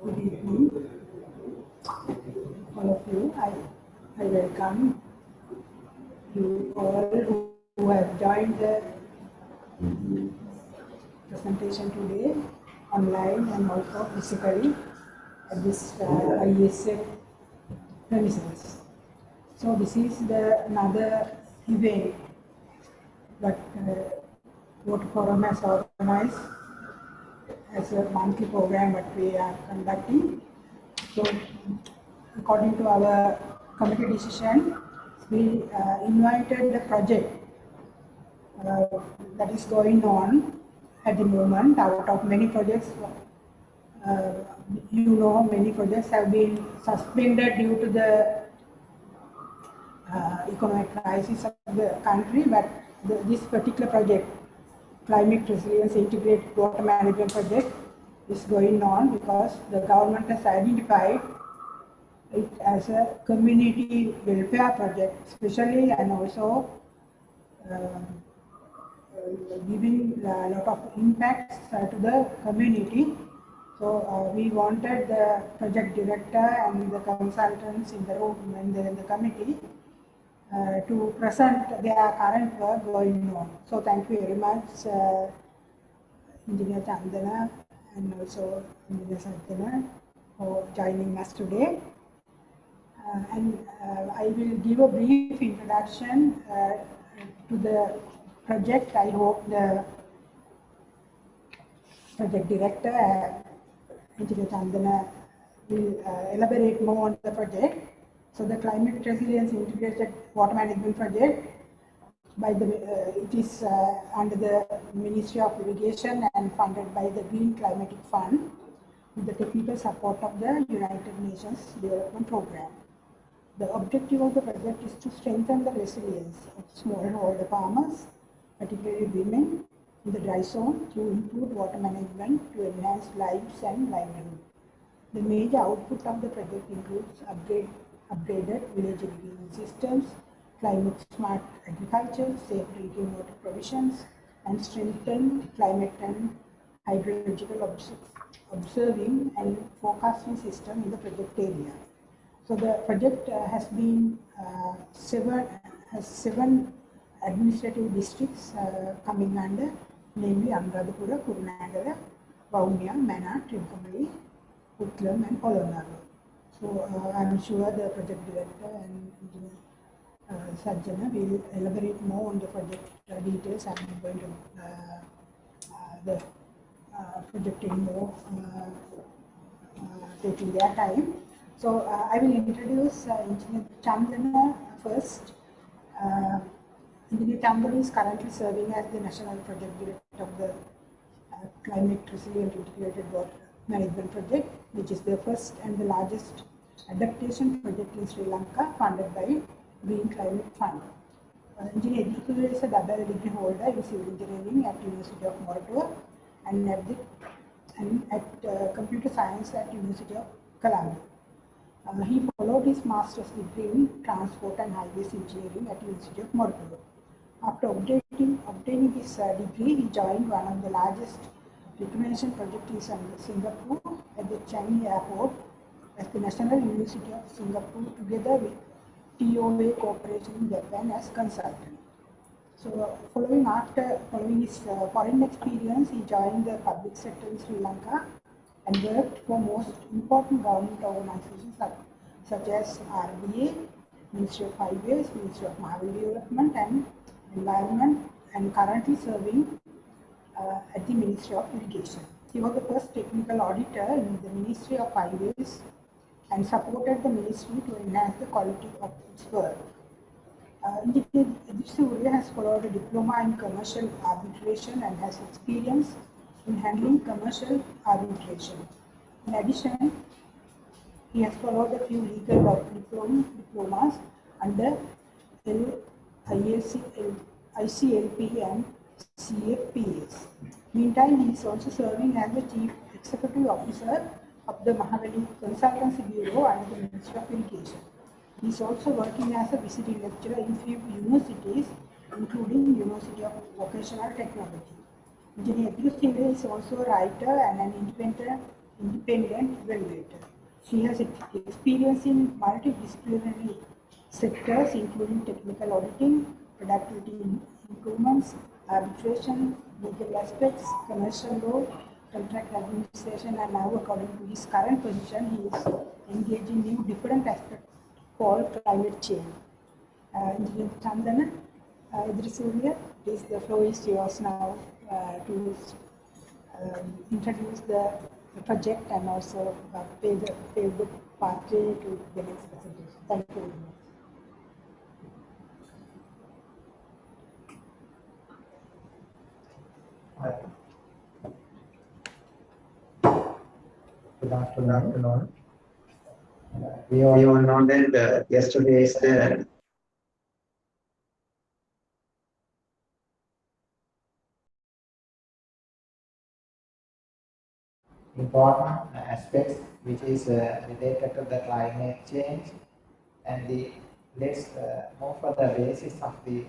Good evening, all of you. I welcome you all who have joined the presentation today online and also physically at this ISF premises. So this is another event that Vote Forum has organized as a monthly program that we are conducting. So according to our committee decision, we invited the project that is going on at the moment. Out of many projects, many projects have been suspended due to the economic crisis of the country, but this particular project, Climate Resilience Integrated Water Management Project, is going on because the government has identified it as a community welfare project, especially, and also giving a lot of impacts to the community. So we wanted the project director and the consultants in the room and in the committee to present their current work going on. So thank you very much, Engineer Chandana and also Engineer Sajjana for joining us today. I will give a brief introduction to the project. I hope the project director, Engineer Chandana, will elaborate more on the project. So the Climate Resilience Integrated Water Management Project, it is under the Ministry of Irrigation and funded by the Green Climatic Fund with the technical support of the United Nations Development Program. The objective of the project is to strengthen the resilience of smallholder farmers, particularly women, in the dry zone through improved water management to enhance lives and livelihood. The major output of the project includes upgraded village irrigation systems, climate-smart agriculture, safe drinking water provisions, and strengthened climate and hydrological observing and forecasting system in the project area. So the project has seven administrative districts coming under, namely Anuradhapura, Kurunegala, Vavuniya, Mana, Trincomalee, Puttalam, and Polonnaruwa. So I'm sure the project director and Engineer Sajjana will elaborate more on the project details. I'm going to the project anymore, taking their time. So I will introduce Engineer Chandana first. Engineer Chandana is currently serving as the National Project Director of the Climate Resilient Integrated Water Management Project, which is the first and the largest adaptation project in Sri Lanka funded by Green Climate Fund. Engineer Edikula is a double degree holder in civil engineering at University of Moratuwa and at computer science at University of Columbia. He followed his master's degree in transport and highways engineering at University of Moratuwa. After obtaining his degree, he joined one of the largest reclamation projects in Singapore at the Changi Airport as the National University of Singapore together with TOA Corporation in Japan as consultant. So following his foreign experience, he joined the public sector in Sri Lanka and worked for most important government organizations such as RBA, Ministry of Highways, Ministry of Marine Development and Environment, and currently serving at the Ministry of Irrigation. He was the first technical auditor in the Ministry of Highways and supported the ministry to enhance the quality of its work. Engineer Edikula has followed a diploma in commercial arbitration and has experience in handling commercial arbitration. In addition, he has followed a few legal diplomas under ICLP and CFPS. Meantime, he is also serving as the Chief Executive Officer of the Mahavali Consultancy Bureau under the Ministry of Irrigation. He is also working as a visiting lecturer in few universities, including University of Vocational Technology. Engineer Edikula is also a writer and an independent evaluator. She has experience in multidisciplinary sectors including technical auditing, productivity improvements, arbitration, legal aspects, commercial law, contract administration, and now according to his current position, he is engaged in new different aspects called climate change. Engineer Chandana, Idrisulia, please, the floor is yours now to introduce the project and also pave the pathway to the next presentation. Thank you very much. Good afternoon. We all know that yesterday is the important aspects which is related to the climate change, and let's move for the basis of the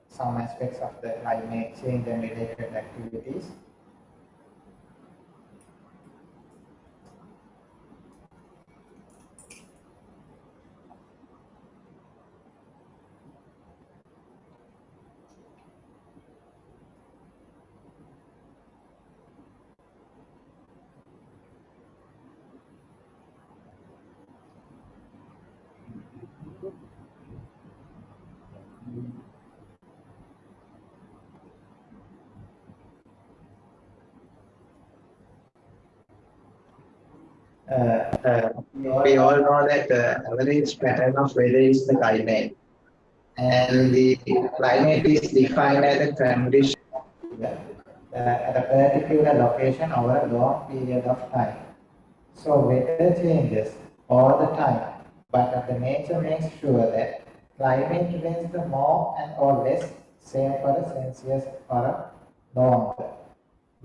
some aspects of the climate change and related activities. We all know that average pattern of weather is the climate, and the climate is defined as a condition at a particular location over a long period of time. So weather changes all the time, but the nature makes sure that climate remains the more and or less same for a Celsius or a longer.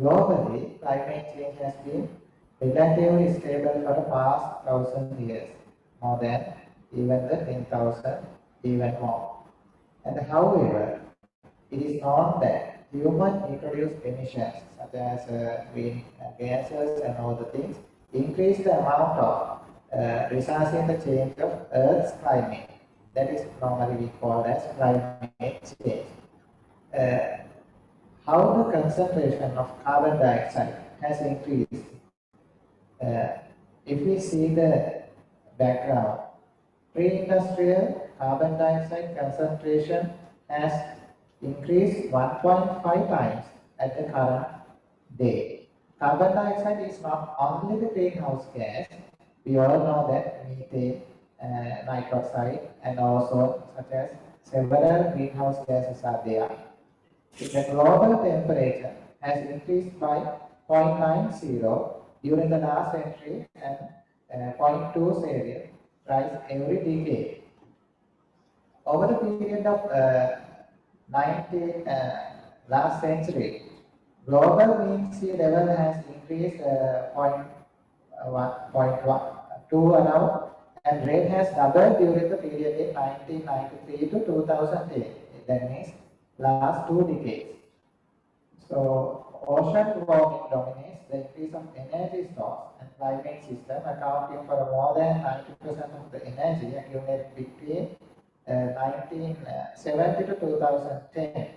Globally, climate change has been relatively stable for the past 1,000 years, more than even the 10,000, even more. And however, it is known that human introduced emissions such as green gases and all the things increase the amount of resources in the change of Earth's climate. That is normally we call as climate change. How the concentration of carbon dioxide has increased. If we see the background, pre-industrial carbon dioxide concentration has increased 1.5 times at the current day. Carbon dioxide is not only the greenhouse gas. We all know that methane, nitric oxide, and also such as several greenhouse gases are there. The global temperature has increased by 0.90 during the last century and 0.2 Celsius rise every decade. Over the period of last century, global mean sea level has increased 0.2 around, and rate has doubled during the period in 1993 to 2008. That means last 2 decades. So ocean warming dominates the increase of energy stocks and climate system, accounting for more than 90% of the energy accumulated between 1970 to 2010,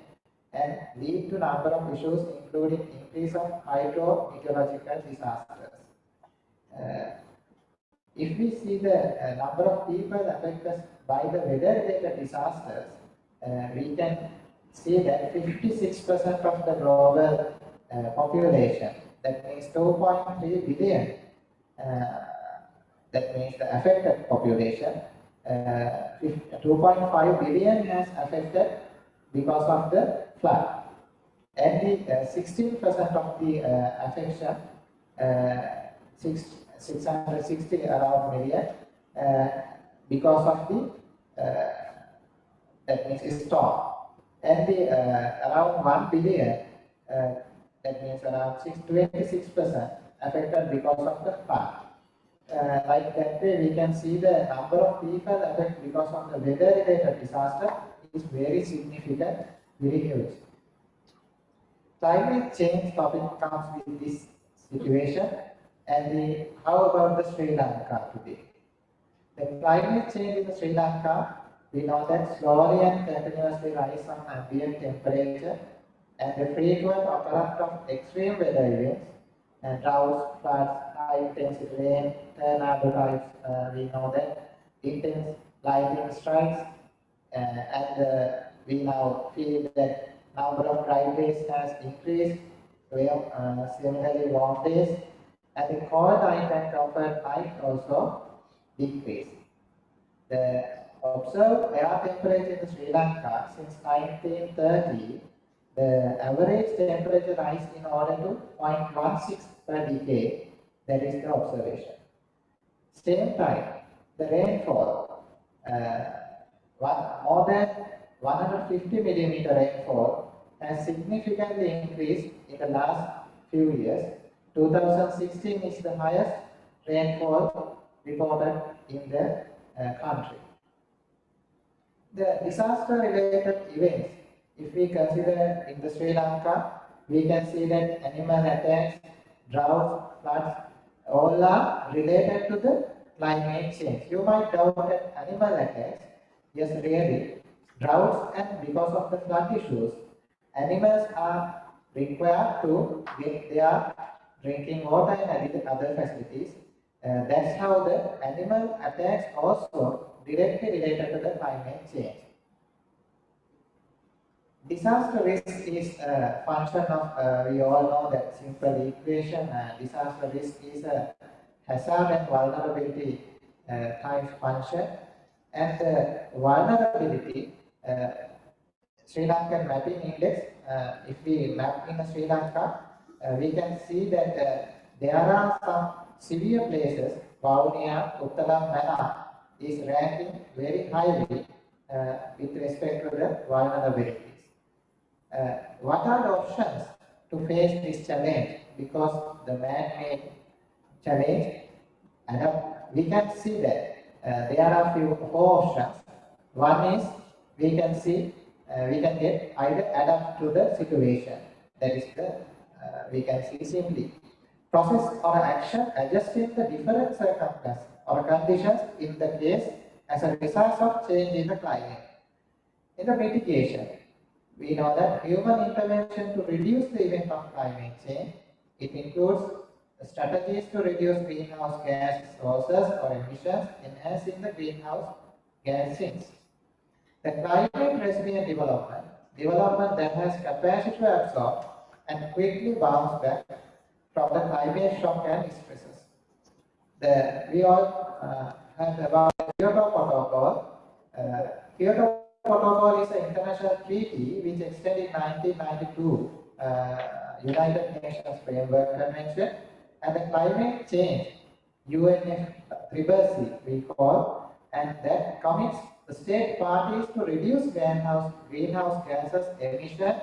and lead to number of issues including increase of hydrometeorological disasters. If we see the number of people affected by the weather-related disasters, we can see that 56% of the global population, that means 2.3 billion, that means the affected population, 2.5 billion has affected because of the flood. And the 16% of the affection, 660 around million, because of the that means storm. And the around 1 billion, that means around 26% affected because of the flood. Like that way, we can see the number of people affected because of the weather-related disaster is very significant, very huge. Climate change topic comes with this situation. And how about the Sri Lanka today? The climate change in Sri Lanka, we know that slowly and continuously rise on ambient temperature and the frequent occurrence of extreme weather events and droughts, floods, high intensity rain, tornado types. We know that intense lightning strikes, we now feel that number of dry days has increased. Similarly, warm days and the cold night and temperate night also decrease. The observed air temperature in Sri Lanka since 1930, the average temperature rise in order to 0.16 per decade. That is the observation. Same time, the rainfall, more than 150 millimeter rainfall has significantly increased in the last few years. 2016 is the highest rainfall reported in the country. The disaster-related events, if we consider in the Sri Lanka, we can see that animal attacks, droughts, floods, all are related to the climate change. You might doubt that animal attacks, yes, really, droughts and because of the flood issues, animals are required to get their drinking water and other facilities. That's how the animal attacks also directly related to the climate change. Disaster risk is a function of, we all know that simple equation, disaster risk is a hazard and vulnerability times function. And the vulnerability, Sri Lankan mapping index, if we map in Sri Lanka, we can see that there are some severe places. Vavuniya, Uttalam, Mana is ranking very highly with respect to the vulnerabilities. What are the options to face this challenge? Because the man-made challenge, we can see that there are four options. One is we can get either adapt to the situation. That is the we can see simply process or action adjusting the different circumstances or conditions in the case as a result of change in the climate. In the mitigation, we know that human intervention to reduce the event of climate change, it includes strategies to reduce greenhouse gas sources or emissions, enhancing the greenhouse gas sinks. The climate resilient development that has capacity to absorb and quickly bounce back from the climate shock and stresses. We all heard about the Kyoto Protocol. Kyoto Protocol is an international treaty which extended in 1992 United Nations Framework Convention and the climate change UNFCCC we call, and that commits the state parties to reduce greenhouse gases emission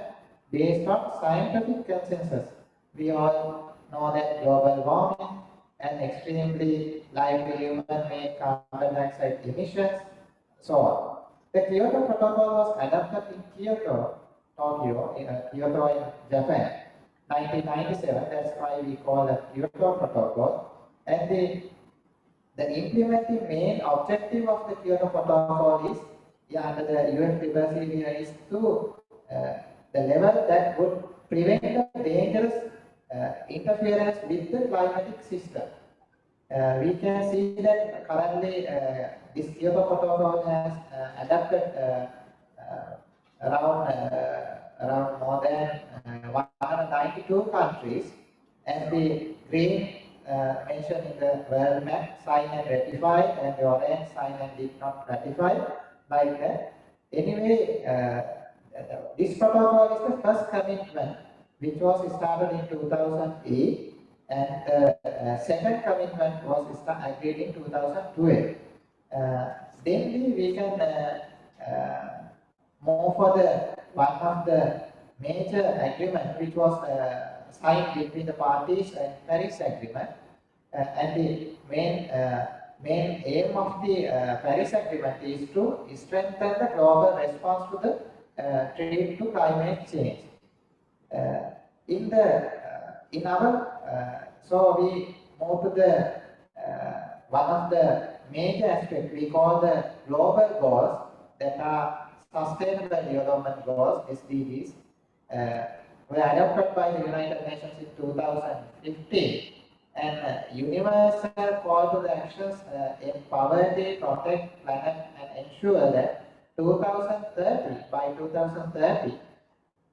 based on scientific consensus. We all know that global warming and extremely lively human-made carbon dioxide emissions, so on. The Kyoto Protocol was adopted in Kyoto in Japan, 1997. That's why we call it Kyoto Protocol. And the implementing main objective of the Kyoto Protocol is, under the UNFCCC here, is to the level that would prevent the dangerous interference with the climatic system. We can see that currently this Kyoto Protocol has adapted around more than 192 countries, and the green mentioned in the world map signed and ratified, and the orange signed and did not ratify, like that. Anyway, this protocol is the first commitment which was started in 2008, and the second commitment was agreed in 2012. Then we can move for one of the major agreement which was signed between the parties and Paris Agreement, and the main aim of the Paris Agreement is to strengthen the global response to the trade to climate change. In our So we move to the one of the major aspects we call the global goals that are Sustainable Development Goals (SDGs), were adopted by the United Nations in 2015, and universal call to the actions in poverty, protect planet, and ensure that 2030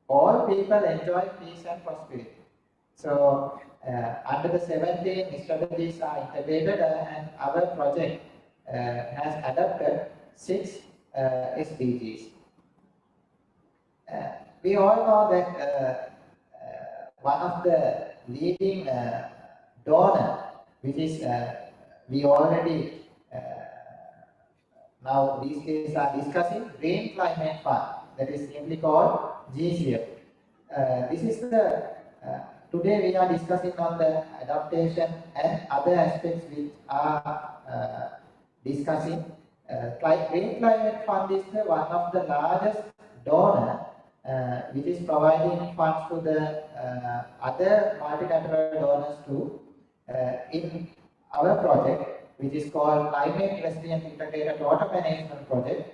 all people enjoy peace and prosperity. So, under the 17 strategies are integrated, and our project has adopted 6 SDGs. We all know that one of the leading donor, which is we already now these days are discussing Green Climate Fund, that is simply called GCF. This is the today we are discussing on the adaptation and other aspects which are discussing. Green Climate Fund is one of the largest donor which is providing funds to the other multilateral donors too in our project, which is called Climate Resilient Integrated Water Management Project.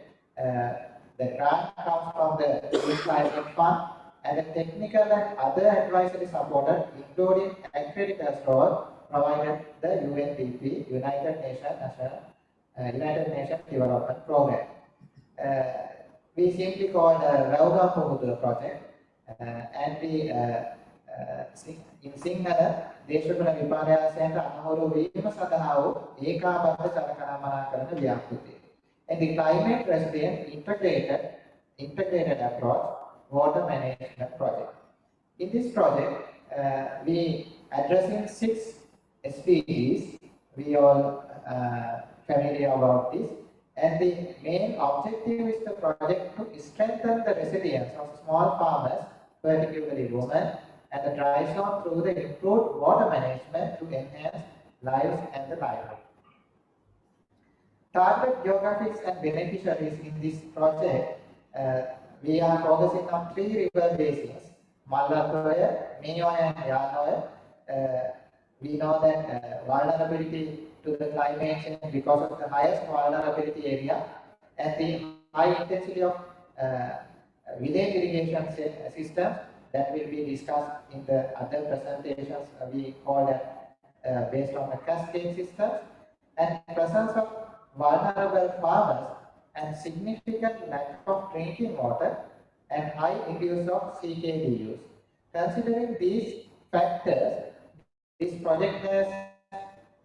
The grant comes from the Green Climate Fund, and the technical and other advisory supported, including accredited role, provided the UNDP, United Nations Development Program. We simply call the Rauga Puhutu project, and we in Sinhala, දේශගුණ විපර්යාසයන්ට අනුහුරු වීම සඳහා වූ ඒකාබද්ධ සලකනමනාකරන ව්‍යාපෘතිය. And the climate resilient integrated approach water management project. In this project, we addressing 6 SDGs. We all familiar about this. And the main objective is the project to strengthen the resilience of small farmers, particularly women, and the dry zone through the improved water management to enhance lives and the livelihood. Target geographies and beneficiaries in this project, we are focusing on 3 river basins, Mallatoya, Mioya, and Yanoya. We know that vulnerability to the climate change because of the highest vulnerability area and the high intensity of village irrigation systems that will be discussed in the other presentations. We call that based on the Cascade systems, and presence of vulnerable farmers and significant lack of drinking water and high use of CKD use. Considering these factors, this project has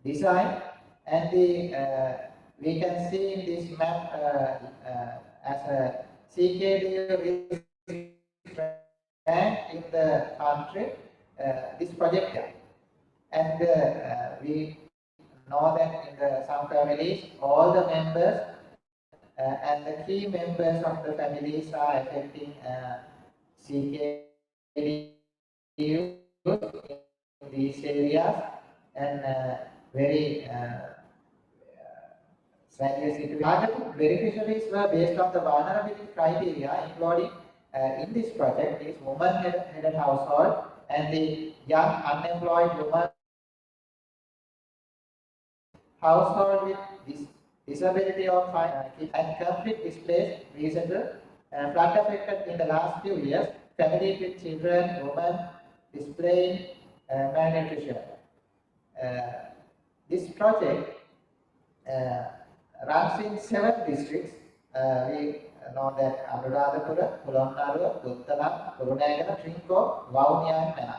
designed, and we can see in this map as a CKD ranked in the country, this project. And we know that in some families, all the members and the key members of the families are affecting CKD use in these areas, and very targeted beneficiaries were based on the vulnerability criteria, including in this project is woman-headed household and the young unemployed woman, household with disability or and conflict displaced, resettled, flood affected in the last few years, families with children, women displaying malnutrition. This project runs in 7 districts. We know that Anuradhapura, Polonnaruwa, Puttalam, Kurunegala, Trincoe, Vavuniya, and Mena.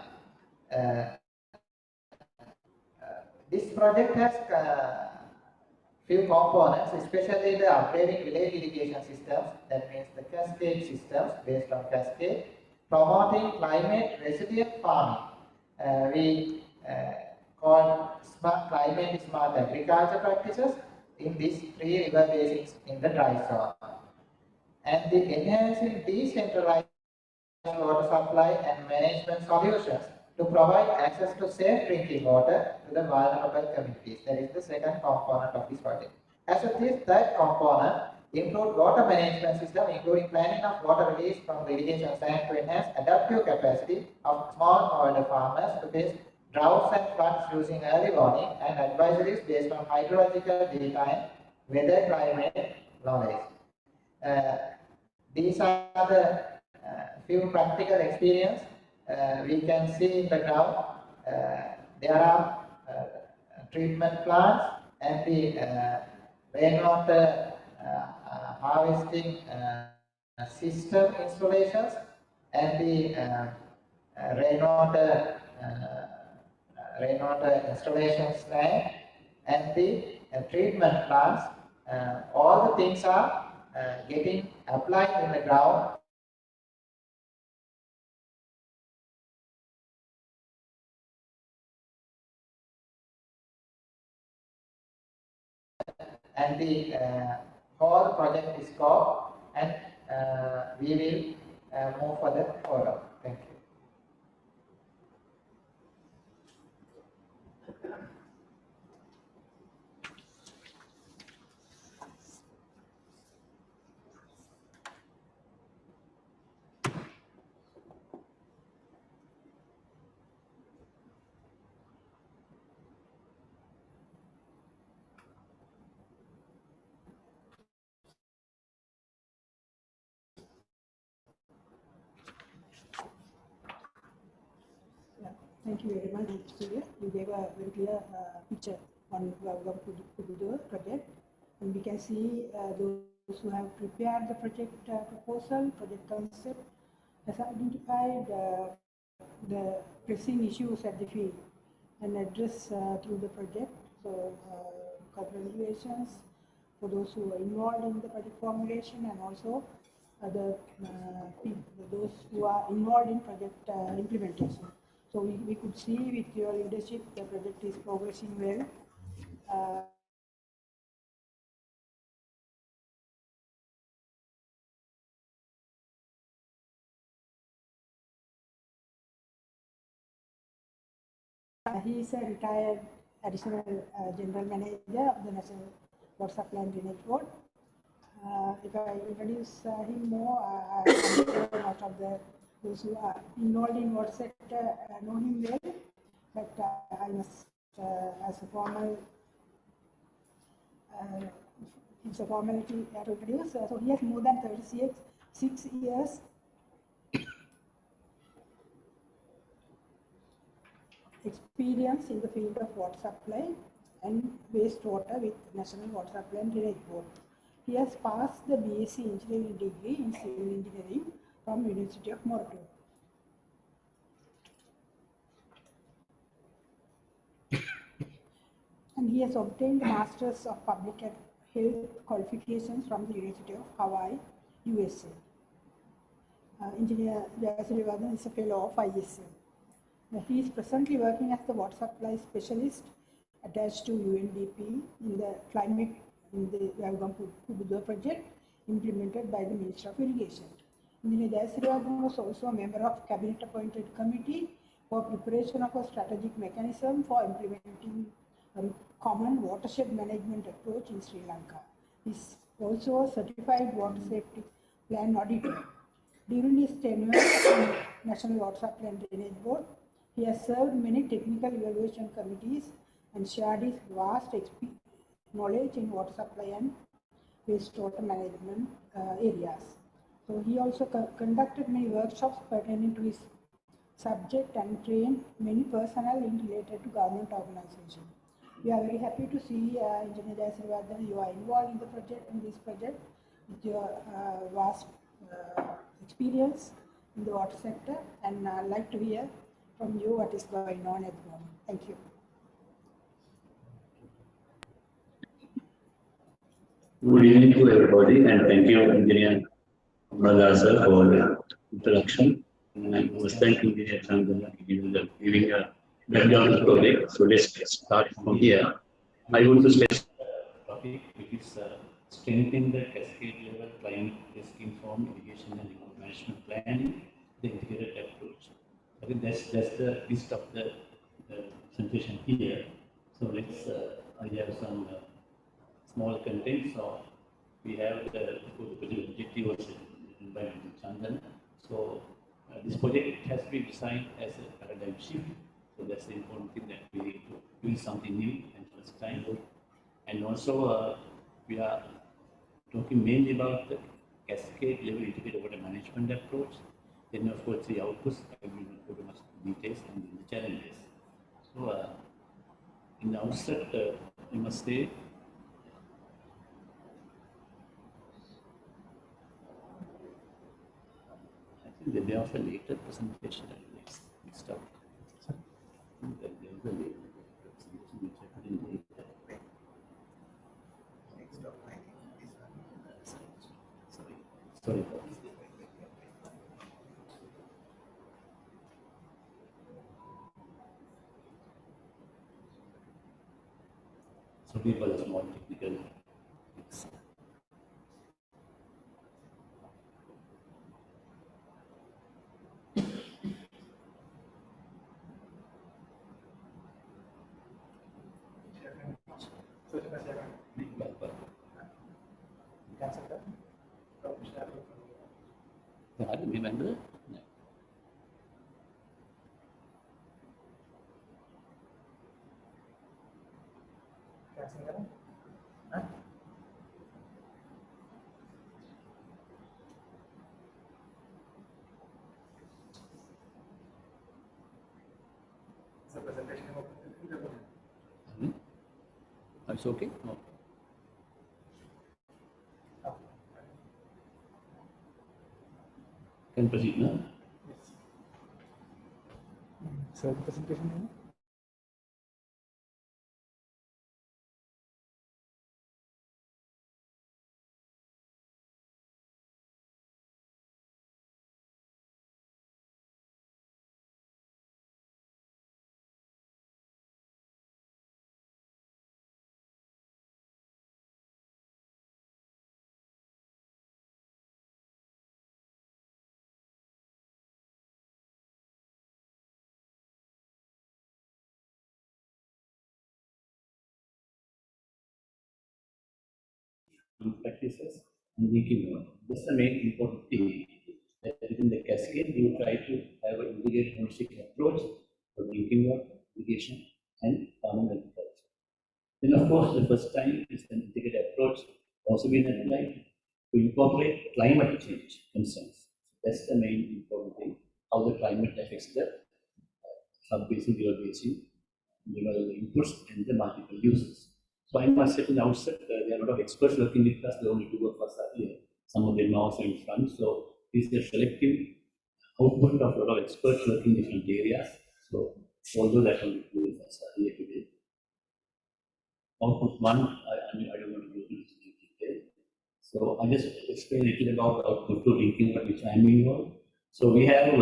This project has few components, especially the upgrading village irrigation systems, that means the Cascade systems based on Cascade, promoting climate resilient farming. We call climate smart agriculture practices in these 3 river basins in the dry zone. And the enhancing decentralized water supply and management solutions to provide access to safe drinking water to the vulnerable communities. That is the second component of this project. As a third component, improved water management system, including planning of water release from the irrigation sand to enhance adaptive capacity of smallholder farmers to face droughts and floods using early warning and advisories based on hydrological data and weather climate knowledge. These are the few practical experience we can see in the ground. There are treatment plants and the rainwater harvesting system installations and the rainwater installations land and the treatment plants. All the things are getting applied in the ground. And the whole project is scope, and we will move further forward. Thank you. Thank you very much, Surya. You gave a very clear picture on the project, and we can see those who have prepared the project proposal, project concept, has identified the pressing issues at the field and address through the project. So, congratulations for those who are involved in the project formulation and also other those who are involved in project implementation. So we could see with your leadership the project is progressing well. He is a retired additional general manager of the National Water Supply and Drainage Board. If I introduce him more, I'm sure most of those who are involved in water sector know him well, but I must, as a formal, it's a formality to introduce. So he has more than 36 years experience in the field of water supply and wastewater with National Water Supply and Drainage Board. He has passed the BSc Engineering degree in Civil Engineering from University of Morocco. And he has obtained the Masters of Public Health qualifications from the University of Hawaii, USA. Engineer Jayasurivadan is a fellow of ISA. He is presently working as the water supply specialist attached to UNDP in the climate in the Yavgam project implemented by the Ministry of Irrigation. Engineer Jayasurivadan was also a member of Cabinet appointed committee for preparation of a strategic mechanism for implementing a common watershed management approach in Sri Lanka. He is also a certified water safety plan auditor. During his tenure in National Water Supply and Drainage Board, he has served many technical evaluation committees and shared his vast knowledge in water supply and wastewater management areas. So he also conducted many workshops pertaining to his subject and trained many personnel related to government organization. We are very happy to see Engineer Jayasurivadan, you are involved in the project, in this project, with your vast experience in the water sector, and I'd like to hear from you what is going on at the moment. Thank you. Good evening to everybody, and thank you, Engineer Brother sir, for the introduction. And I was thanking Engineer Chandana for giving a background to the project. So let's start from here. I want to specify the topic, which is strengthening the cascade level climate risk informed irrigation and remote management planning, the integrated approach. I think that's the list of the presentation here. So let's I have some small content. So we have the objective was written by Chandan. So this project has been designed as a paradigm shift. So that's the important thing, that we need to build something new and first time. And also, we are talking mainly about the cascade level integrated water management approach. Then, of course, the outputs. I will not go to much details, and then the challenges. So, in the outset, I must say, I think that there was a later presentation at least. Mixed up. There was a later presentation which I put in later. Next up, I think this one. Sorry about this. So people are small technical fix. I don't remember. No. Hmm? Oh, it's okay? No. Can proceed now? So the presentation. Practices and making one. That's the main important thing. That within the cascade, you try to have an integrated holistic approach for drinking water, irrigation, and farming agriculture. Then, of course, the first time is an integrated approach also been applied to incorporate climate change concerns. That's the main important thing, how the climate affects the sub-basin, river basin, mineral inputs, and the multiple uses. So I must say from the outset, there are a lot of experts working with us. The only two of us are here. Some of them are also in front. So this is a selective output of a lot of experts working in different areas. So although that only two of us are here today. Output one, I don't want to go into detail. So I just explain a little about output to drinking water, which I'm involved. So we have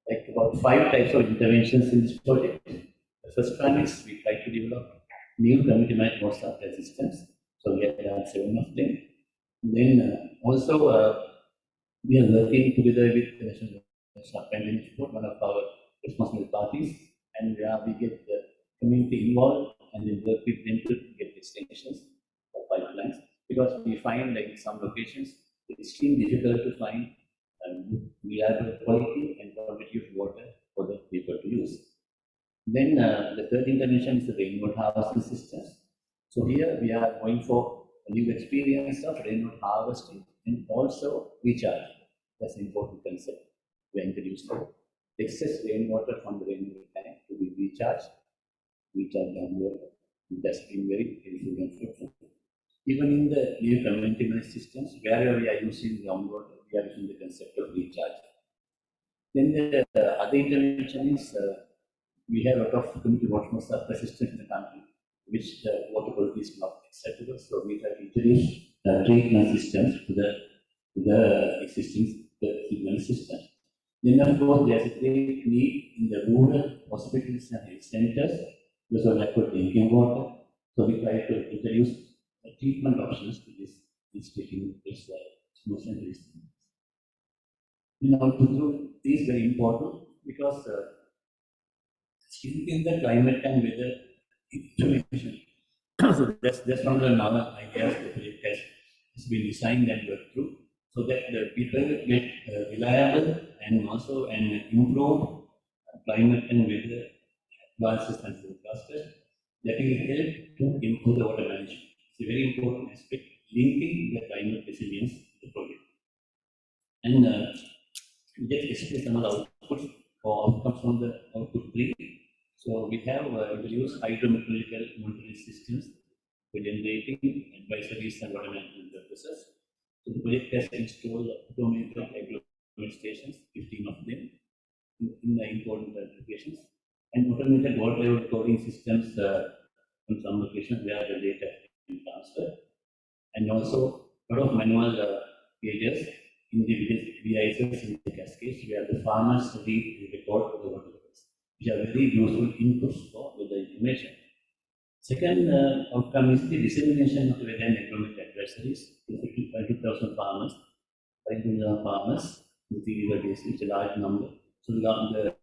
like about 5 types of interventions in this project. The first one is we try to develop new community managed water supply systems. So we have done 7 of them. Then also we are working together with the National Supply Management Board, one of our responsible parties, and we get the community involved and then work with them to get extensions of pipelines, because we find like in some locations it's extremely difficult to find reliable quality and quantity of water for the people to use. Then the third intervention is the rainwater harvesting systems. So here we are going for a new experience of rainwater harvesting and also recharge. That's an important concept we are introducing. Excess rainwater from the rainwater tank to be recharged downward. That's been very helpful and fruitful. Even in the new community managed systems, wherever we are using groundwater, we are using the concept of recharge. Then the other intervention is we have a lot of community water supply systems in the country, which the water quality is not acceptable. So we have introduced treatment systems to the existing treatment system. Then of course there is a great need in the rural hospitals and health centers because of lack of drinking water. So we try to introduce treatment options to this taking this solution to this. Now to do this is very important because in the climate and weather information. So that's one of the novel ideas the project has been designed and worked through, so that the people get reliable and also an improved climate and weather advances and forecasters that will help to improve the water management. It's a very important aspect linking the climate resilience to the project. And just explain some of the outputs or outcomes from the output 3. So we have introduced hydrometeorological monitoring systems for generating advisories and water management purposes. So the project has installed automated agglomerate stations, 15 of them, in the important locations, and automated water recording systems in some locations where the data is transferred, and also a lot of manual pages in the VISs in the cascades where the farmers read and record the water levels, which are very useful inputs for weather information. Second outcome is the dissemination of weather and economic advisories to 20,000 farmers, 5,000 farmers with the river basin, it's a large number. So the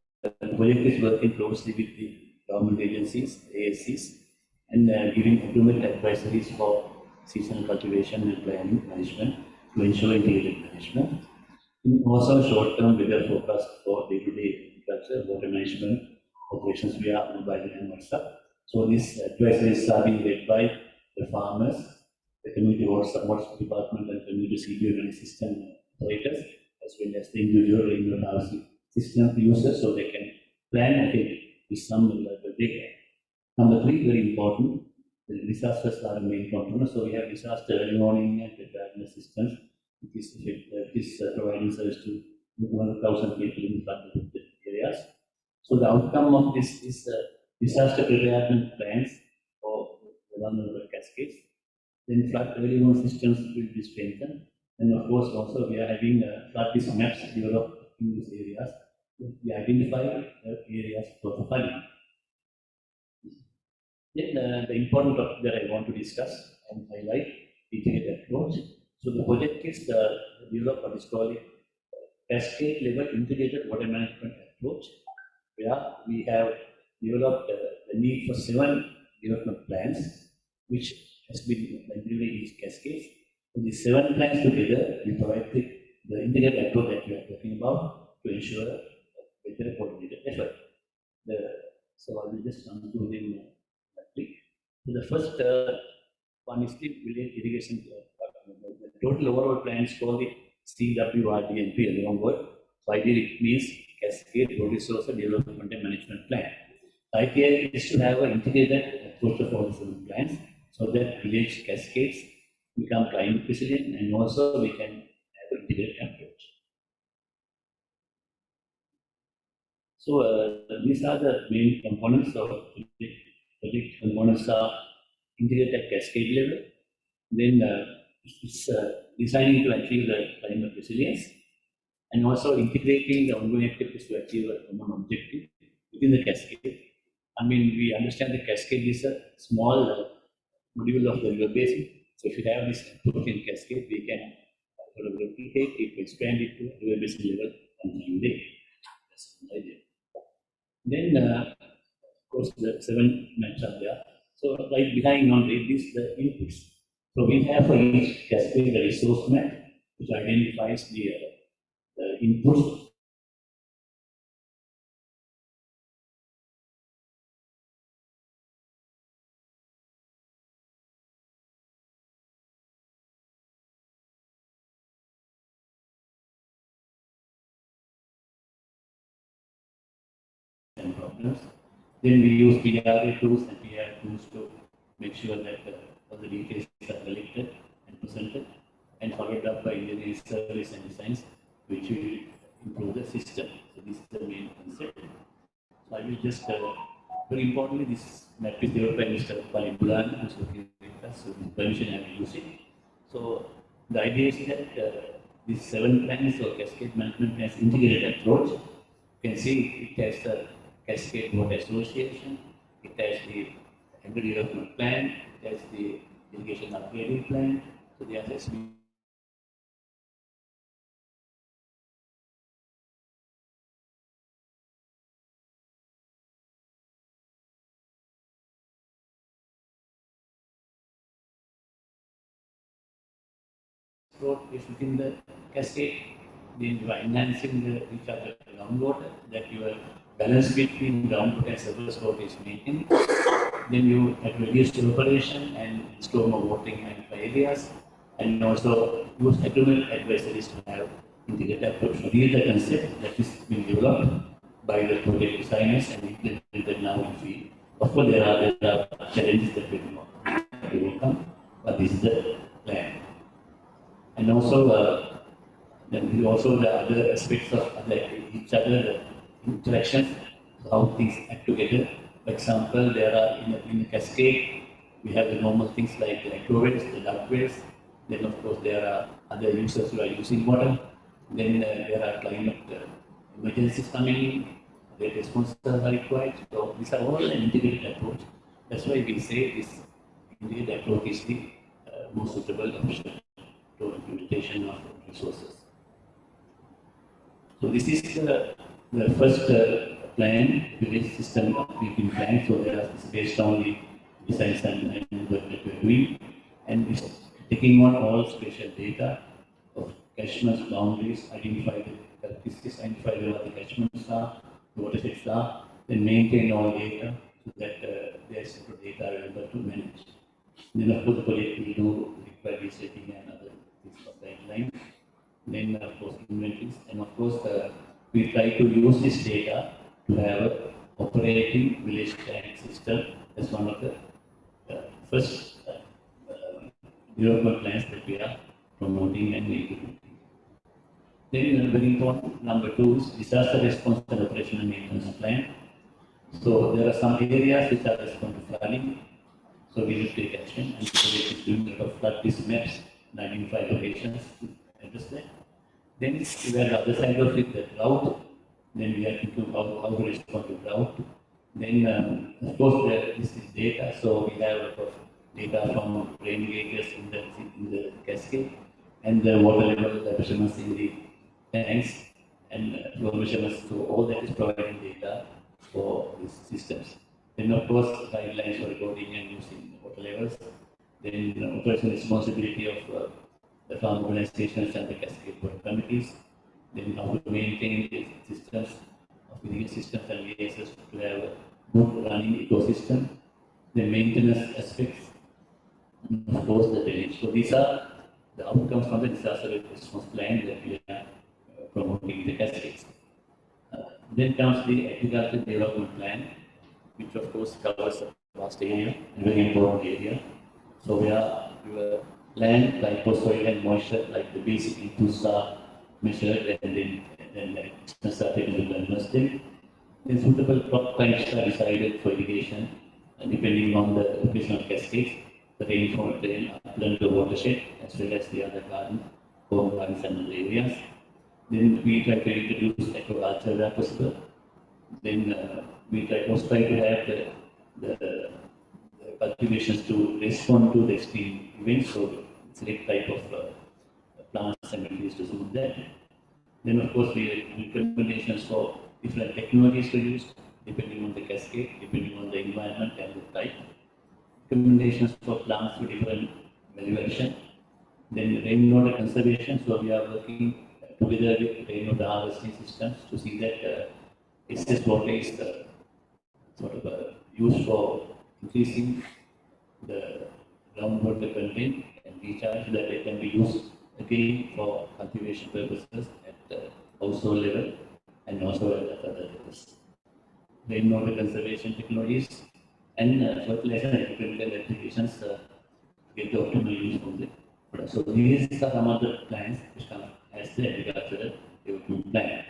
project is working closely with the government agencies, ASCs, and giving economic advisories for seasonal cultivation and planning management to ensure integrated management. And also short-term weather forecast for day-to-day agriculture, water management operations via mobile and WhatsApp. So these advisories are being led by the farmers, the community WhatsApp department, and community CBO and system operators, as well as the individual remote housing system users, so they can plan ahead with some reliable data. Number 3, very important, the disasters are the main component. So we have disaster early warning and preparedness systems, which is providing service to 1,000 people in flood areas. So the outcome of this is disaster preparedness plans for the vulnerable cascades. Then flood early warning systems will be strengthened. And of course, also we are having flood risk maps developed in these areas. We identify areas for flooding. Then the important topic that I want to discuss and highlight integrated approach. So the project is developed what is called cascade level integrated water management approach, where we have developed the need for 7 development plans, which has been delivered in these cascades. So these 7 plans together will provide the integrated approach that we are talking about to ensure better coordinated effort. So I will just come to them. So the first one is the village irrigation. The total overall plan is called the CWRDNP, a long word. So ideally it means Cascade Road Resource Development and Management Plan. The idea is to have an integrated approach of all the 7 plans so that village cascades become climate resilient, and also we can have an integrated approach. So these are the main components of the project. Components are integrated cascade level, then it's designing to achieve the climate resilience, and also integrating the ongoing activities to achieve a common objective within the cascade. I mean, we understand the cascade is a small module of the river basin. So if you have this approach in cascade, we can sort of replicate it, expand it to river basin level on one day. That's the idea. Then, of course, the 7 maps are there. So right behind on it is the inputs. So we have for each cascade a resource map which identifies the inputs and problems. Then we use PRA tools and PR tools to make sure that all the details are collected and presented, and followed up by engineering service and designs, which will improve the system. So this is the main concept. So I will just, very importantly, this map is developed by Mr. Palibulan, who's working with us, so with permission I will use it. So the idea is that these 7 plans or cascade management plans integrated approach. You can see it has the Cascade Water Association, it has the Agri Development Plan, it has the Irrigation Upgrading Plan. So there has been road is within the cascade, then you are enhancing the recharge of the groundwater that you are balance between groundwater and surface water is maintained, then you have reduced evaporation and store more watering in areas, and also use agreement advisories to have integrated approach. So this is the concept that is being developed by the project designers and implemented now in field. Of course, there are challenges that we will overcome, but this is the plan. And also, then also the other aspects of each other interactions, how things act together. For example, there are in the Cascade, we have the normal things like the aquariums, the duck wells. Then of course there are other users who are using water. Then there are climate emergencies coming in. The responses are required. So these are all an integrated approach. That's why we say this integrated approach is the most suitable option to implementation of resources. So this is the first plan, village system operating plan. So there is based on the designs and work that we're doing, and it's taking on all spatial data of catchments, boundaries, identify the characteristics, identify where the catchments are, the watersheds are, then maintain all data so that there's data available to manage. Then of course the project will do required resetting and other things of that line. Then of course inventories, and of course we try to use this data to have a operating village tank system as one of the first development plans that we are promoting and implementing. Then very important, number two is disaster response and operation and maintenance plan. So there are some areas which are responsible to flooding, so we will take action, and so we is doing a lot of flood risk maps and identify locations to address that. Then we are the other side of it, the drought. Then we have to do how to respond to drought. Then of course this is data, so we have a lot of data from rain gauges in the cascade and the water level measurements in the tanks and flow measurements. So all that is providing data for these systems. Then of course guidelines for recording and using water levels. Then operational responsibility of the farm organizations and the cascade water committees. Then how to maintain the systems of irrigation systems and liaisons to have a good running ecosystem. The maintenance aspects, and of course the drainage. So these are the outcomes from the disaster response plan that we are promoting in the cascades. Then comes the agricultural development plan, which of course covers a vast area, a very important area. So we were land like soil and moisture, like the basic inputs are measured, and then the extents are taken to the then suitable crop types are decided for irrigation, depending on the location of cascades, the rainfall, the upland watershed, as well as the other home gardens and other areas. Then we try to introduce aquaculture where possible. Then we also try to have the cultivations to respond to the extreme events, so select type of plants and materials to suit that. Then of course we have recommendations for different technologies to use, depending on the cascade, depending on the environment and the type. Recommendations for plants with different valuation. Then rainwater conservation, so we are working together with rainwater harvesting systems to see that excess water is used for increasing the groundwater content and recharge, that it can be used again for cultivation purposes at the household level and also at other levels. Rainwater conservation technologies and fertilizer and chemical applications get the optimal use from the product. So these are some of the plans which come as the agricultural development plan.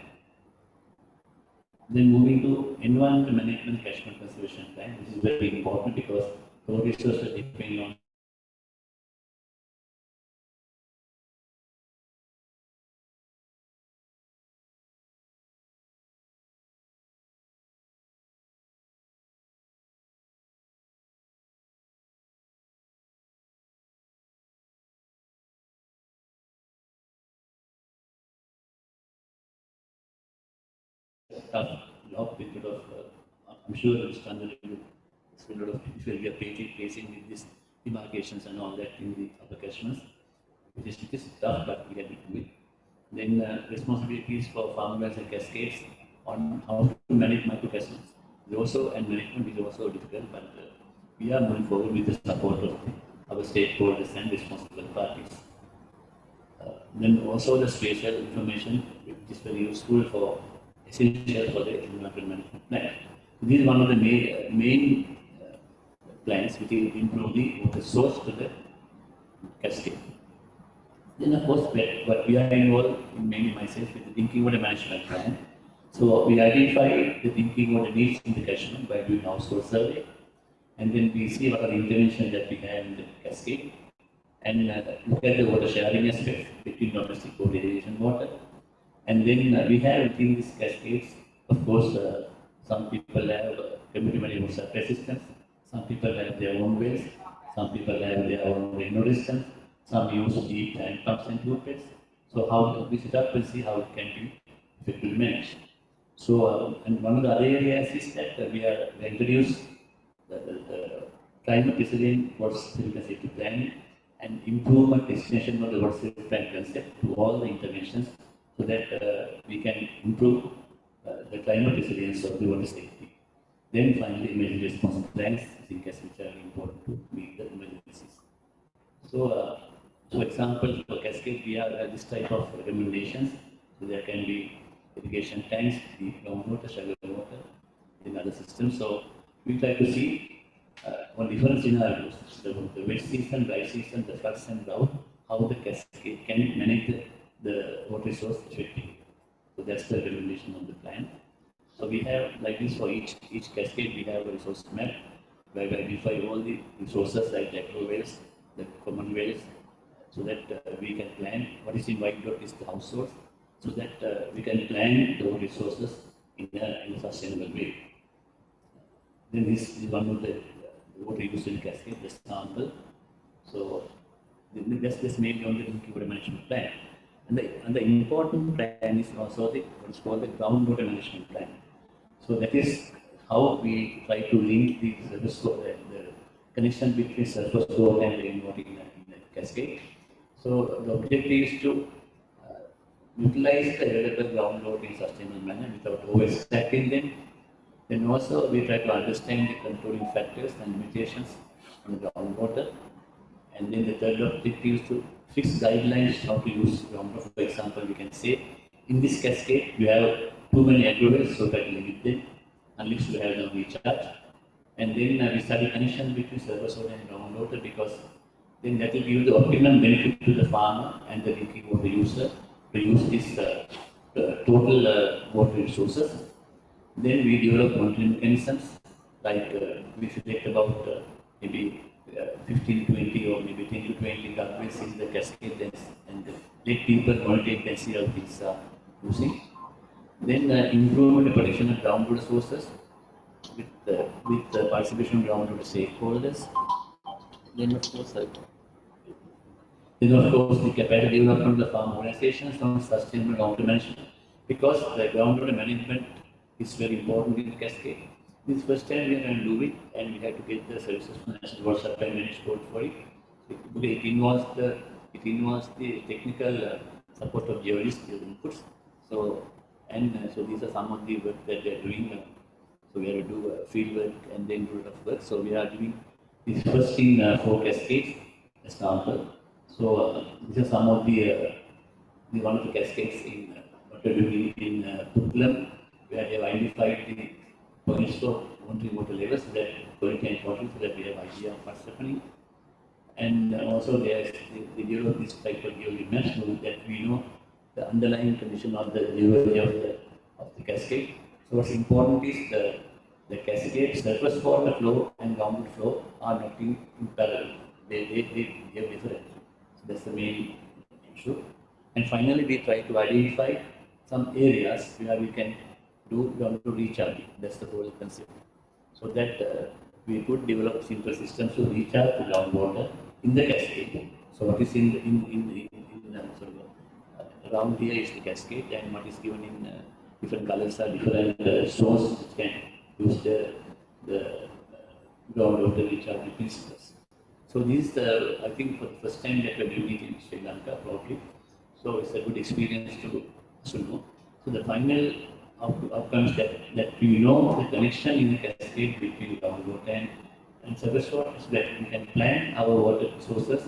Then moving to environmental management catchment conservation plan, this is very important because our resources depend on tough job with a lot of, I'm sure it's done a lot of if we are facing with these demarcations and all that in the upper catchments, which is tough, but we have to do it. Then responsibilities for farmlands and cascades. on how to manage microcascades. And management is also difficult, but we are moving forward with the support of our stakeholders and responsible parties. Then also the spatial information, which is very useful for essential for the environmental management plan. This is one of the main plans which will improve the water source to the cascade. Then of course, what we are involved in, mainly myself, with the drinking water management plan. So we identify the drinking water needs in the catchment by doing household survey, and then we see what are the interventions that we have in the cascade, and look at the water sharing aspect between domestic water, irrigation water. And then we have within these cascades, of course, some people have community water resistance, some people have their own wells, some people have their own rain resistance, some use deep tank pumps and tube pits. So how we set up and see how it can be effectively managed. So, and one of the other areas is that we are introduced the climate resilient water safety planning and improvement destination of the water safety plan concept to all the interventions, so that we can improve the climate resilience of the water safety. Then finally, emergency response plans, I think, which are important to meet the emergencies. So, for example, for Cascade, we have this type of recommendations. So there can be irrigation tanks, deep groundwater, shallow water, in other systems. So we try to see on different scenarios, the wet season, dry season, the floods and drought, how the Cascade can manage the water resource effectively. So that's the recommendation of the plan. So we have, like this, for each cascade, we have a resource map where we identify all the resources like the agro wells, the common wells, so that we can plan what is in white dot is the house source, so that we can plan the resources in a sustainable way. Then this is one of the water use in cascade, the sample. So that's mainly on the drinking water management plan. And the important plan is also what is called the groundwater management plan. So that is how we try to link the connection between surface water and rainwater in the cascade. So the objective is to utilize the available groundwater in sustainable manner without overextracting them. Then also we try to understand the controlling factors and limitations on the groundwater. And then the third objective is to fix guidelines how to use groundwater. For example, we can say in this cascade we have too many agro-wells, so that limit them unless we have no recharge. And then we study connection between surface water and groundwater, because then that will give the optimum benefit to the farmer and the drinking water user to use this total water resources. Then we develop monitoring mechanisms, like we select about maybe 15 to 20 or maybe 10 to 20 guardrails in the cascade, and let people monitor and see how things are using. Then improvement and protection of groundwater sources with the participation of groundwater stakeholders. Then of course the capacity development of the farm organizations on sustainable groundwater management, because the groundwater management is very important in the cascade. This first time we are going to do it, and we have to get the services from the National Water Supply Management Board for it. It involves the technical support of geologists, inputs. So these are some of the work that they are doing. So we have to do field work and then do a lot of work. So we are doing this first in 4 cascades, example. So these are some of the one of the cascades in what we are doing in Putlam, where they have identified the points of monitoring water levels, so that quality and quantity, so that we have idea of what's happening. And also there is the develop this type of geology maps, so that we know the underlying condition of the geology of the cascade. So what's important is the cascade surface water flow and groundwater flow are not in parallel. They have different. So that's the main issue. And finally, we try to identify some areas where we can do groundwater recharging. That's the whole concept. So that we could develop simple systems to recharge the groundwater in the cascade. So what is around here is the cascade, and what is given in different colors are different stones which can use the groundwater recharging principles. So this I think for the first time that we are doing it in Sri Lanka probably. So it's a good experience to know. So the final outcomes that we know the connection in the cascade between groundwater and surface water, so that we can plan our water sources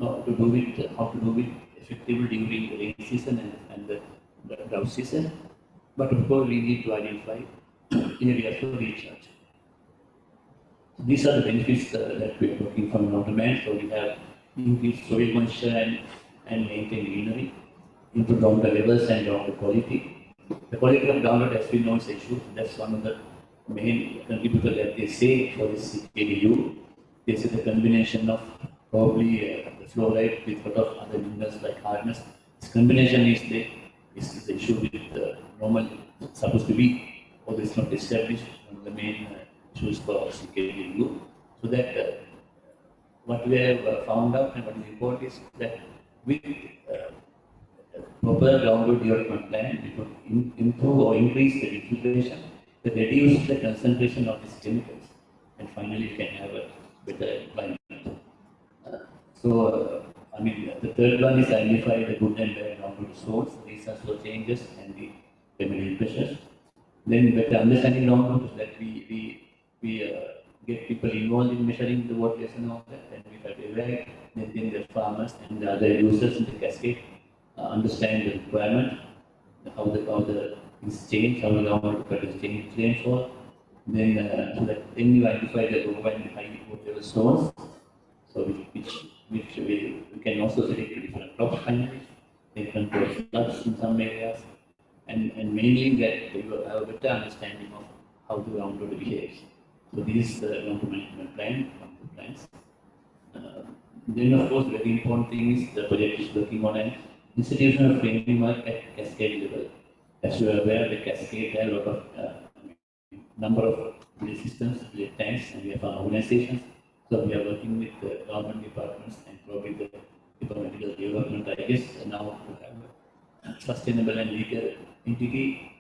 how to do it effectively during the rain season and the drought season. But of course, we need to identify areas for recharge. These are the benefits that we are working from waterman. So we have increased soil moisture and maintain greenery, improve groundwater levels and groundwater quality. The quality of groundwater, as we know, is an issue. That's one of the main contributors that they say for this CKDU. They say the combination of probably the fluoride with a lot of other minerals like hardness. This combination is the issue with normal supposed to be, although it's not established, one of the main issues for CKDU. So that what we have found out and what is important is that with proper groundwater development plan, we could improve or increase the infiltration, to reduce the concentration of these chemicals, and finally we can have a better environment. I mean, the third one is identify the good and bad groundwater source, reasons for changes, and the remedial pressures. Then better understanding groundwater, so that we get people involved in measuring the water and all that, and we have to evaluate, then the farmers and the other users in the cascade understand the requirement, how the things change, how the groundwater patterns change rainfall. Then so that then you identify the low and high water zones. So which we can also select different crop finally. They control floods in some areas, and mainly that you have a better understanding of how the groundwater behaves. So this is the groundwater management plan, groundwater plans. Then of course, very important thing is the project is working on an institutional framework at Cascade level. As you are aware, the Cascade has a lot of number of village systems, village tanks, and we have our organizations. So we are working with the government departments and probably the Department of Development, I guess, now to have a sustainable and legal entity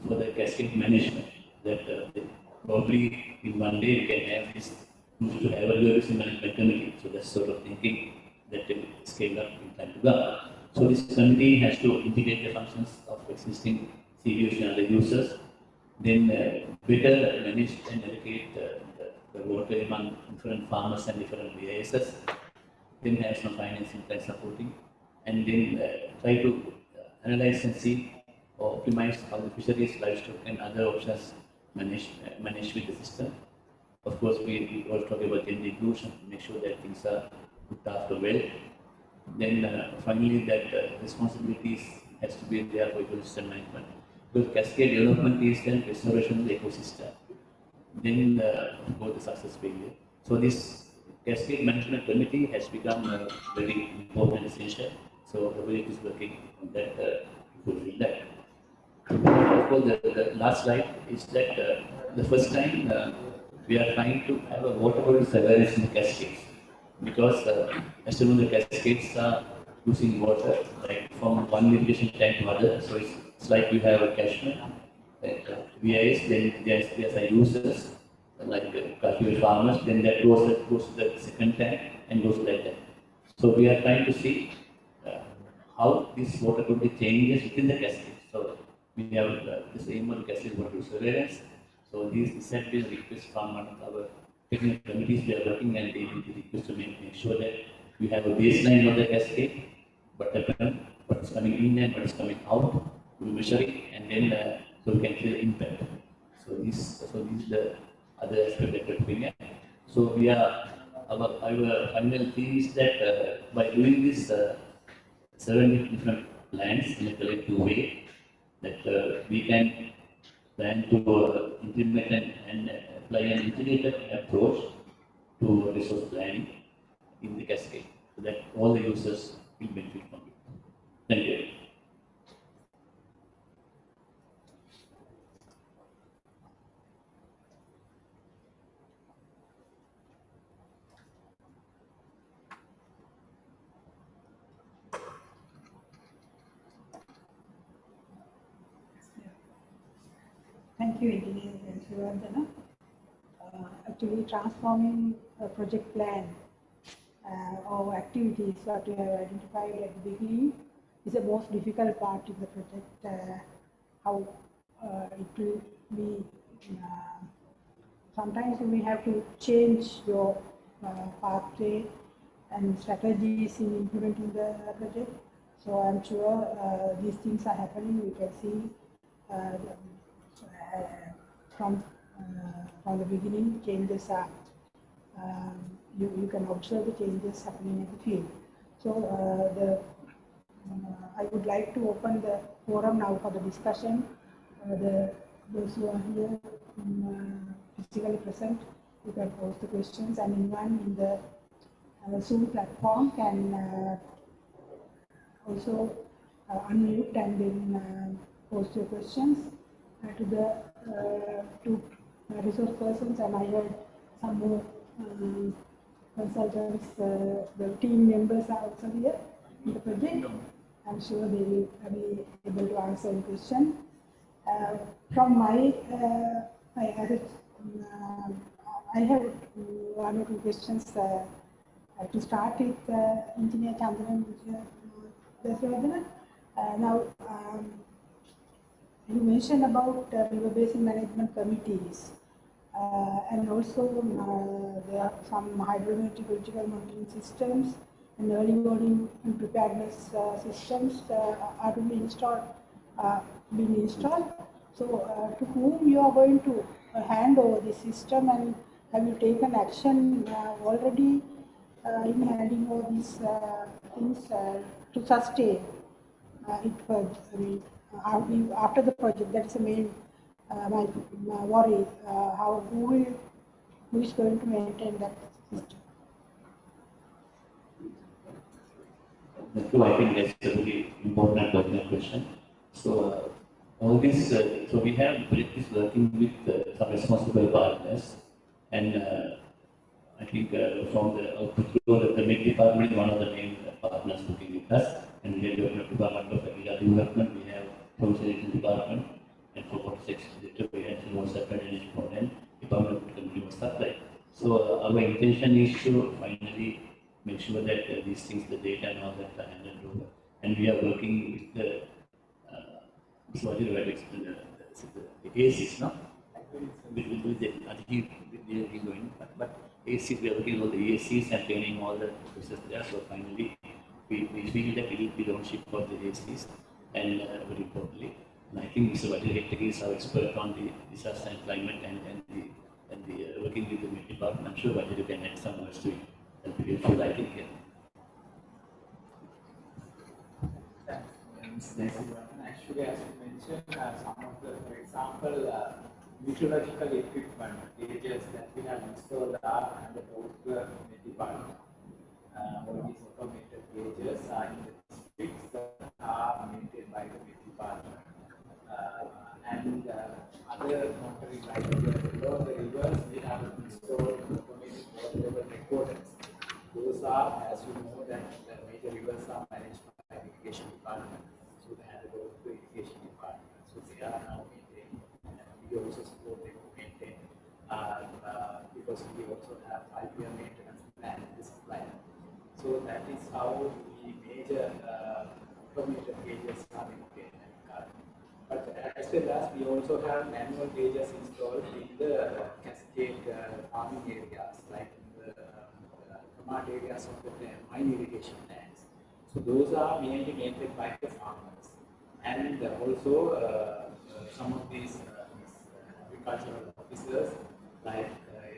for the cascade management. That probably in one day we can have this to have a irrigation management committee. So that's sort of thinking that will scale up in time to come. So this committee has to integrate the functions of existing CDOs and other users, then better manage and allocate the water among different farmers and different VISs, then have some financing plan supporting, and then try to analyze and see or optimize how the fisheries, livestock, and other options manage with the system. Of course, we all talk about gender inclusion to make sure that things are looked after well. Then finally, that responsibilities has to be there for ecosystem management. Because cascade development is then restoration of the ecosystem. Then of course the success failure. So this cascade management committee has become very important and essential. So the project is working on that to fulfill that. Of course, the last slide is that the first time we are trying to have a water body surveillance in the cascades, because as you know, the cascades are losing water like from one irrigation tank to other. So it's like we have a catchment, VIS, then there's a users like cultivated farmers, then that goes to the second tank and goes like that. So we are trying to see how this water quality changes within the cascade. So we have the same one cascade water surveillance. So this is a request from one of our technical committees we are working, and they will request to make sure that we have a baseline of the cascade, what is coming in and what is coming out, we measure it, and then so we can see the impact. So this is the other aspect that we're looking at. So we are our final thing is that by doing this 7 different plans in a collective way, that we can plan to implement and apply an integrated approach to resource planning in the cascade, so that all the users will benefit from it. Thank you. Thank you, Engineer Srivardhana. Actually, transforming a project plan or activities that we have identified at the beginning is the most difficult part in the project. How it will be sometimes you may have to change your pathway and strategies in implementing the project. So I'm sure these things are happening. We can see from the beginning, changes are you can observe the changes happening in the field. So I would like to open the forum now for the discussion. Those who are here physically present, you can pose the questions, and anyone in the Zoom platform can also unmute and then post your questions to the two resource persons, and I heard some more consultants, the team members are also here in the project. I'm sure they will be able to answer any question. From my, I have one or two questions to start with Engineer Chandran Deswardana. Now, you mentioned about river basin management committees, and also there are some hydrometeorological monitoring systems and early warning and preparedness systems are to be installed, being installed. So, to whom you are going to hand over the system, and have you taken action already in handing over these things to sustain it for, after the project? That is the main my worry. Who is going to maintain that system? So I think that's a very important question. So all this, so we have Brit is working with some responsible partners, and I think from the Met department, one of the main partners working with us, and we have the Department of Agricultural Development, we have Conservation Department, and for water section, we have water drainage component, Department of Consumer Supply. So our intention is to finally make sure that these things, the data and all that are handled over. And we are working with the ACs, no? With the going, but ACs, we are working on the ACs and training all the processes there. So finally, we feel that it will be the ownership of the ACs, and very importantly, and I think Mr. Vajra is our expert on the disaster and climate and the working with the Met department. I'm sure Vajra can add some words to it. That'll be helpful, I think. Actually, as you mentioned, some of the, for example, meteorological equipment, gauges that we have installed are under the department. All these automated gauges are in the districts that are maintained by the department. And other monitoring, like below the rivers, we have installed automated water level recorders. Those are, as you know, that the major rivers are managed by the irrigation department. So they have to go to the irrigation department. So they are now maintained. And we also support them to maintain because we also have 5-year maintenance plan and discipline. So that is how the major automated gauges are maintained. But as well as we also have manual gauges installed in the Cascade farming areas, like in the command areas of the mine irrigation lands. So those are mainly maintained by the farmers. And also some of these agricultural officers like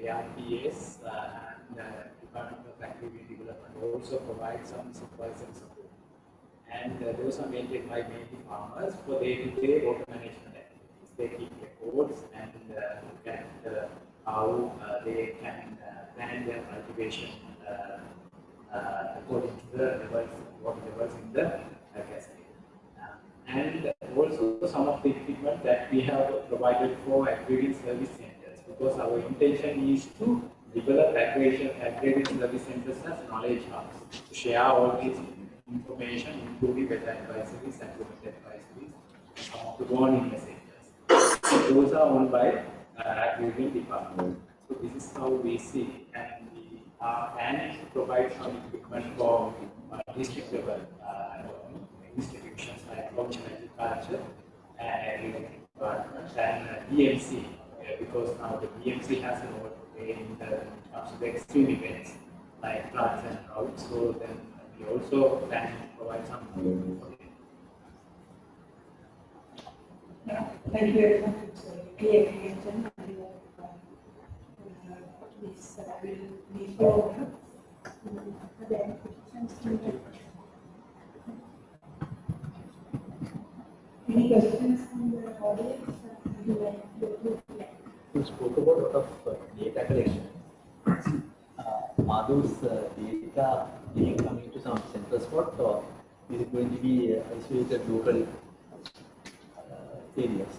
ARPS and Department of Agricultural Development also provide some supervisory support. And those are maintained by mainly farmers for day-to-day water management activities. They keep records and look at how they can plan their cultivation according to the levels, water levels in the cascade. And also some of the equipment that we have provided for aggregate service centers, because our intention is to develop aggregate service centers as knowledge hubs to share all these information, including weather advisories and climate advisories, some of the warning messages. So those are owned by aggregate department. So this is how we see, and we and provide some equipment for district level institutions like agriculture and agriculture. department than BMC, because now the BMC has a role to play in terms of the extreme events like floods and droughts. So then we also plan to provide some support for it. Thank you very much. It's a clear explanation. This will be for the questions. Any questions from the audience? Would you like to You spoke about a lot of data collection. Are those data being coming to some central spot, or is it going to be isolated local areas?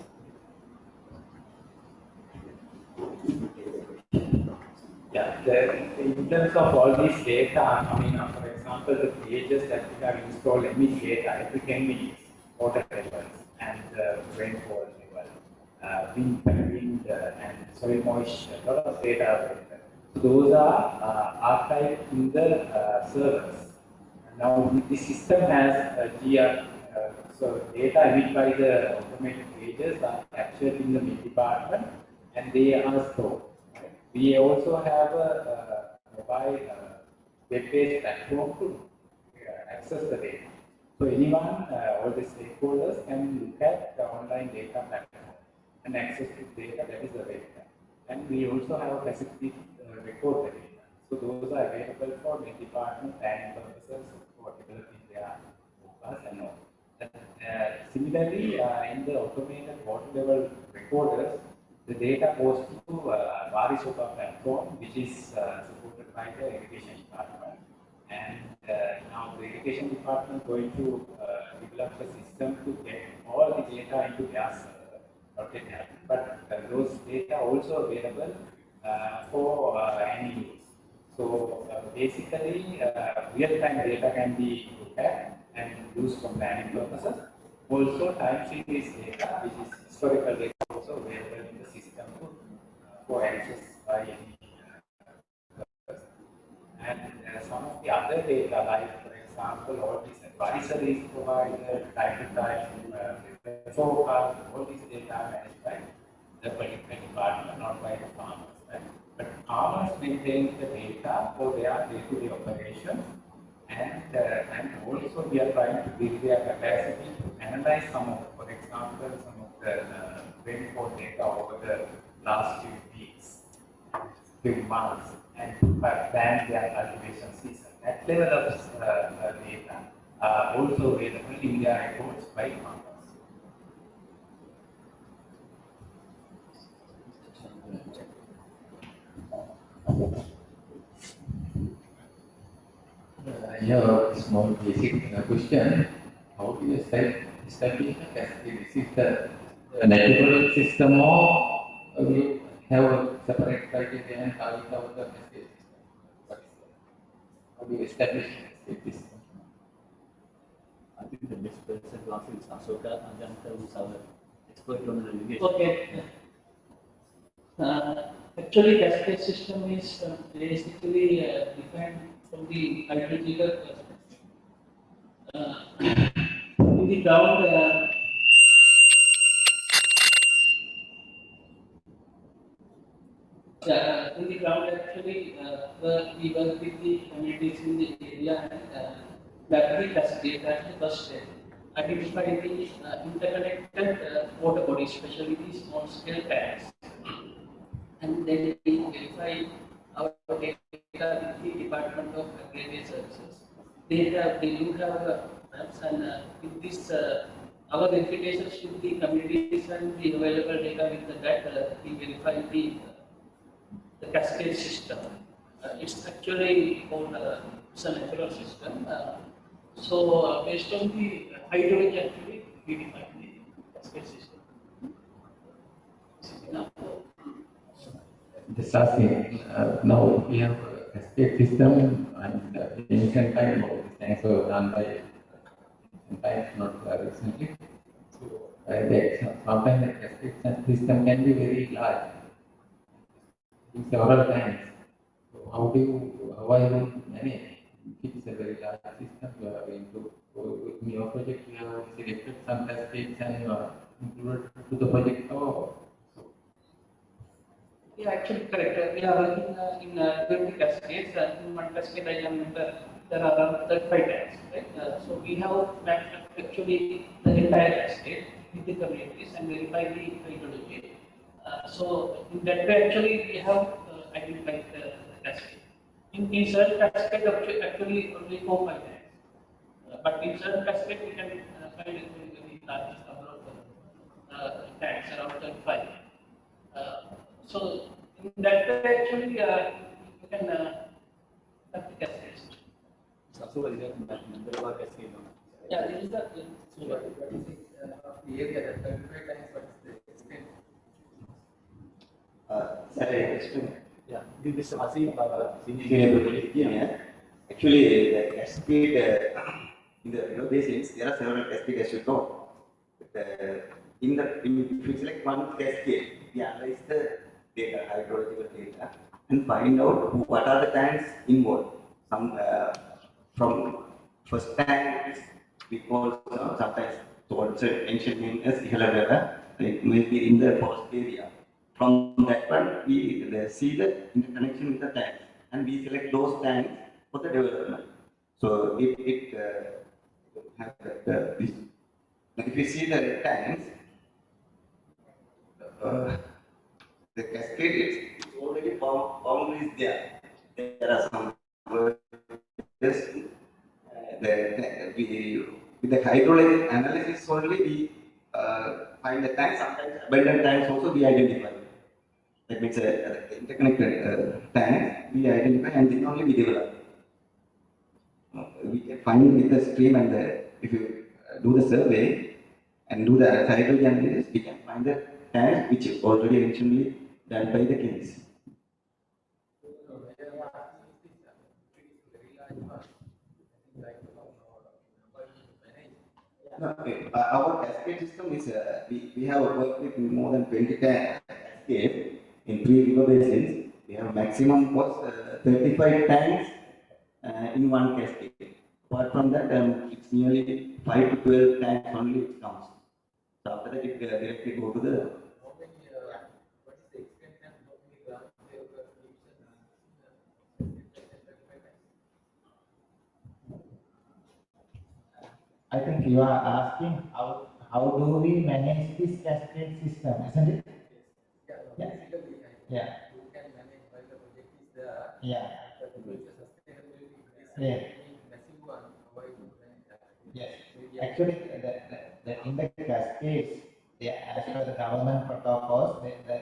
Yeah, in terms of all these data coming up, for example, the pages that we have installed emit data every 10 minutes, water levels and rainfall level, wind and soil moisture, a lot of data available. So those are archived in the servers. Now the system has a GR, so data emitted by the automated pages are captured in the mid department and they are stored. We also have a mobile web-based platform to access the data. So anyone, all the stakeholders can look at the online data platform and access the data that is available. And we also have a facility to record the data. So those are available for the department planning purposes for developing their forecast and all. Similarly, in the automated water level recorders, the data goes to Varisoka platform, which is supported by the Irrigation department. And now the Irrigation department is going to develop a system to get all the data into their server. But those data also available for any use. So basically, real-time data can be looked at and used for planning purposes. Also, time series data, which is historical data, also available in the system for access by any purpose. And some of the other data, like for example, all these advisories provided, time to time, forecast, all these data are managed by the particular department, not by the farmers. Right? But farmers maintain the data for their day-to-day operations. And also we are trying to build their capacity to analyze some of, for example, some of the rainfall data over the last few weeks, few months, and to plan their cultivation season. That level of data are also available in their reports by farmers. Here, a small basic question. How do you establish a cascade? Is it a natural system or you have a separate criteria and carve it out the cascade system? How do you establish a cascade system? I think the best person to answer is Asoka Anjanta, who is our expert on irrigation. Okay. Actually, cascade system is basically defined from the hydrological perspective. In the ground, in the ground actually, we work with the communities in the area and map the cascade. That's the first step. Identify the interconnected water bodies, especially the small scale tanks. And then we verify our data with the Department of Agrarian Services. They do have maps, and with this, our verifications with the communities and the available data with that, we verify the cascade system. It's actually called it's a natural system. So based on the hydrology, actually, we define the cascade system. Just asking, now we have a cascade system and in ancient time, all these things were done by ancient times, not recently. So sometimes the cascade system can be very large, in several times. So how are you going to manage? If it's a very large system, you are going to, in your project, you have selected some cascades and you are included to the project or Yeah, actually correct. We are working in 20 cascades. In one cascade, I am there are around 35 tanks, right? So we have mapped actually the entire cascade with the communities and verify the hydrology. So in that way, actually, we have identified the cascade. In certain cascade, actually only 4-5 tanks. But in certain cascade, we can find a very large number of tanks, around 35. Uh, so in that way, actually, you can have the cascades. Also, is there number of cascade? Yeah, this is the So what is the area that 35 times what is the extent? Yeah, this is Asim, senior engineer. Actually, the cascade in the river basins, there are several cascades as you know. But, if you select one cascade, we analyze the data, hydrological data, and find out what are the tanks involved. Some from first tank is we call sometimes towards ancient name as Hilalera, it may be in the forest area. From that one, we see the interconnection with the tanks, and we select those tanks for the development. So it have this. If you see the tanks, the cascade is already boundaries there. There are some just with the hydrologic analysis only we find the tanks. Sometimes abundant tanks also we identify. That means interconnected tanks we identify and then only we develop. We can find with the stream and if you do the survey and do the hydrology analysis, we can find the tanks which is already originally done by the kings. No, our cascade system is we have worked with more than 20 cascade in 3 river basins. We have maximum was 35 tanks in one cascade. Apart from that, it's nearly 5 to 12 tanks only it comes. So after that, it directly go to the. What is the extent and how many grams they were I think you are asking how do we manage this cascade system, isn't it? Yeah. Yeah. You can manage while the project is there. Yeah. But the future sustainability is Yeah. massive one. Why you manage that? Yes. Actually, in the cascades, as per the government protocols, the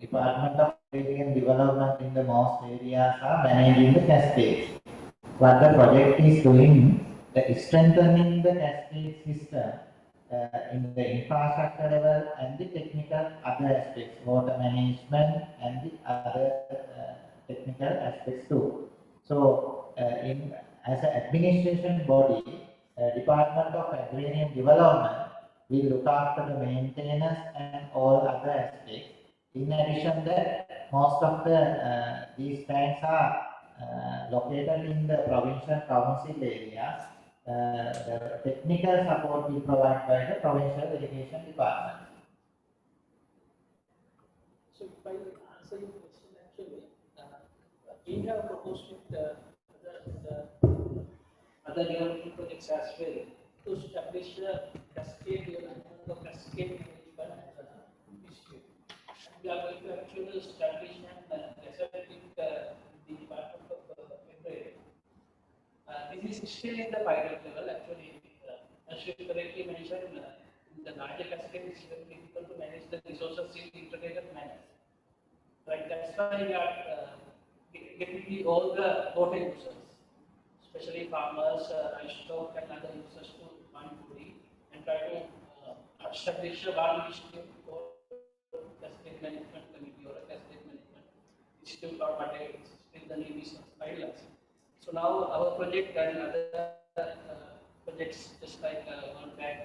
Department of Agrarian Development in the most areas are managing the cascades. What the project is doing, strengthening the cascade system in the infrastructure level and the technical other aspects, water management and the other technical aspects too. So, as an administration body, Department of Agrarian Development will look after the maintenance and all other aspects. In addition, that most of these tanks are located in the provincial council areas. The technical support will provide by the provincial irrigation department. So if I answer your question, actually, we have proposed with other development projects as well to establish a cascade development of cascade management institute. We are going to actually establish and gazette with the Department of Agrariculture. This is still in the pilot level. Actually, as you correctly mentioned, in the larger cascade, it's very difficult to manage the resources in integrated manner. Right, that's why we are getting all the water users, especially farmers, livestock, and other users to one body and try to establish a one institute for cascade management committee or a cascade management institute or whatever it is. Still the name is not finalized. So now our project and other projects, just like World Bank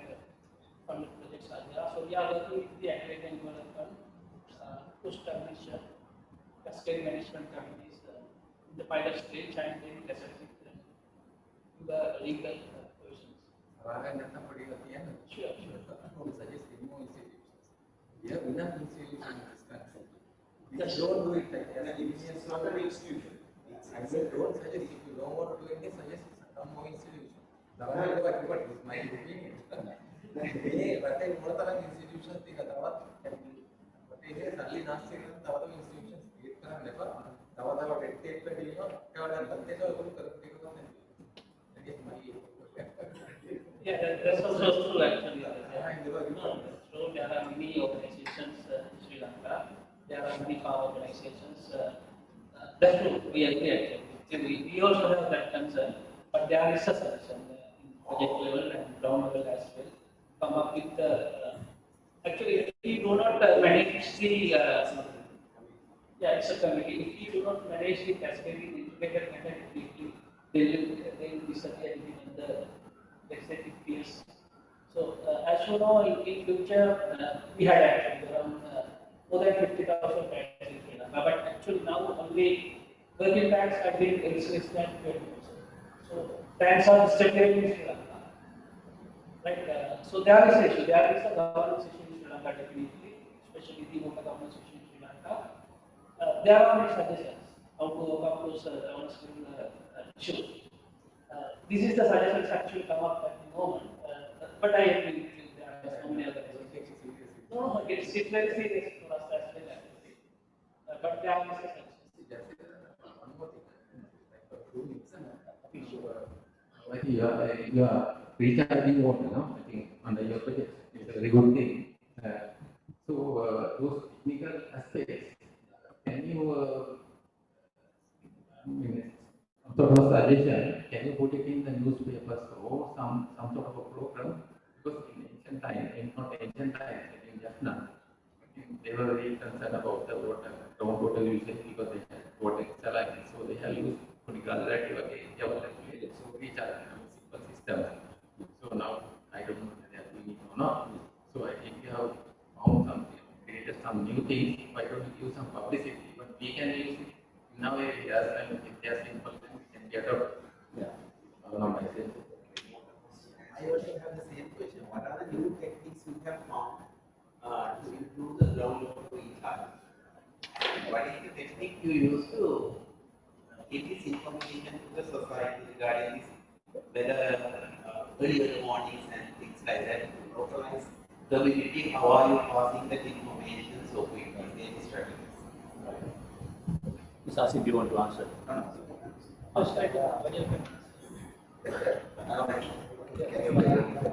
funded projects are there. So we are working with the Agrarian Development to establish cascade management committees in the pilot stage and then gazette the legal provisions. Rather than somebody at the end. Sure. I would suggest more institutions. We have enough institutions in this country. We just don't do it like that. It's not an institution. I said, don't suggest, if you don't want to do anything, suggest some more institution. Now, what is my opinion? But I want to institutions think about but it is only not saying that our institutions create never. Now, our red tape, you know, yeah, that's also true actually. So there are many organizations in Sri Lanka. There are many power organizations. That's true. We agree actually. We also have that concern, but there is a solution in project level and ground level as well. Come up with the actually, if you do not manage the yeah, it's a committee. If you do not manage the cascading integrated method quickly, they will disappear within the let's say 50 years. So as you know, in future we had actually around more than 50,000 tanks in Sri Lanka, but actually now only working tanks have been less than 20%. So tanks are disappearing in Sri Lanka. Right, so there is an issue. There is a governance issue in Sri Lanka definitely, especially the local governance issue in Sri Lanka. There are many suggestions how to overcome those governance issues. This is the suggestions actually come up at the moment, but I agree with you. There are so many other things. No, it's very serious for us as well. Actually. But there are suggestions. one more thing. Like you are recharging water, no? I think under your project, it's a very good thing. Those technical aspects, can you, sort of suggestion, can you put it in the newspapers or some sort of a program? Because in ancient time, not ancient time, I think just now, I think they were very concerned about the water, groundwater usage because they had water saline, so they have used regulative area water to so recharge simple system. So now I don't know whether they are doing it or not. So I think you have found something, created some new things. Why don't you use some publicity? But we can use it in our areas and if they are simple, then we can get out. Yeah. I also have the same question. What are the new techniques you have found to improve the groundwater recharge? What is the technique you use to give this information to the society regarding this weather, early warnings and things like that to localize the community? How are you passing that information so quickly? Any strategies? Ms. Asif, do you want to answer? No,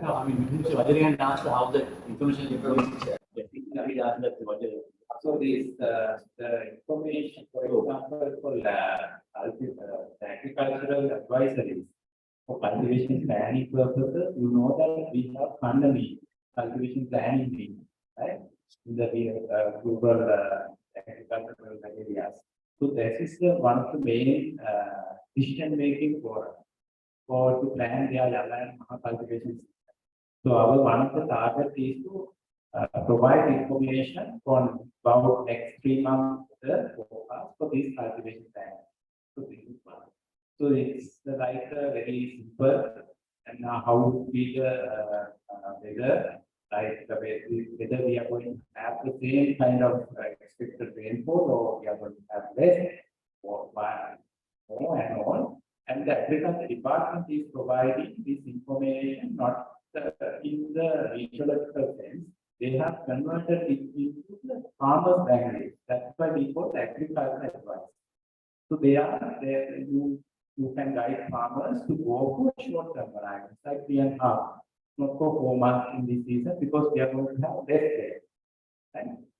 I mean, Mr. Vajrayan asked how the information is basically asked that so this the information, for example, for the agricultural advisories for cultivation planning purposes, you know that we have fundamental cultivation planning team, right? In the rural agricultural areas. So this is one of the main decision making for to plan their land cultivation system. So our one of the target is to provide information on about next 3 months the forecast for this cultivation plan. So this is one. So it's like very simple and how to be the weather, like whether we are going to have the same kind of expected rainfall or we are going to have less or more and all. And the agriculture department is providing this information not in the ecological sense. They have converted it into the farmers' language. That's why we call agriculture advice. So they are there. You can guide farmers to go for short-term varieties like 3.5, not for 4 months in this season because we are going to have less there.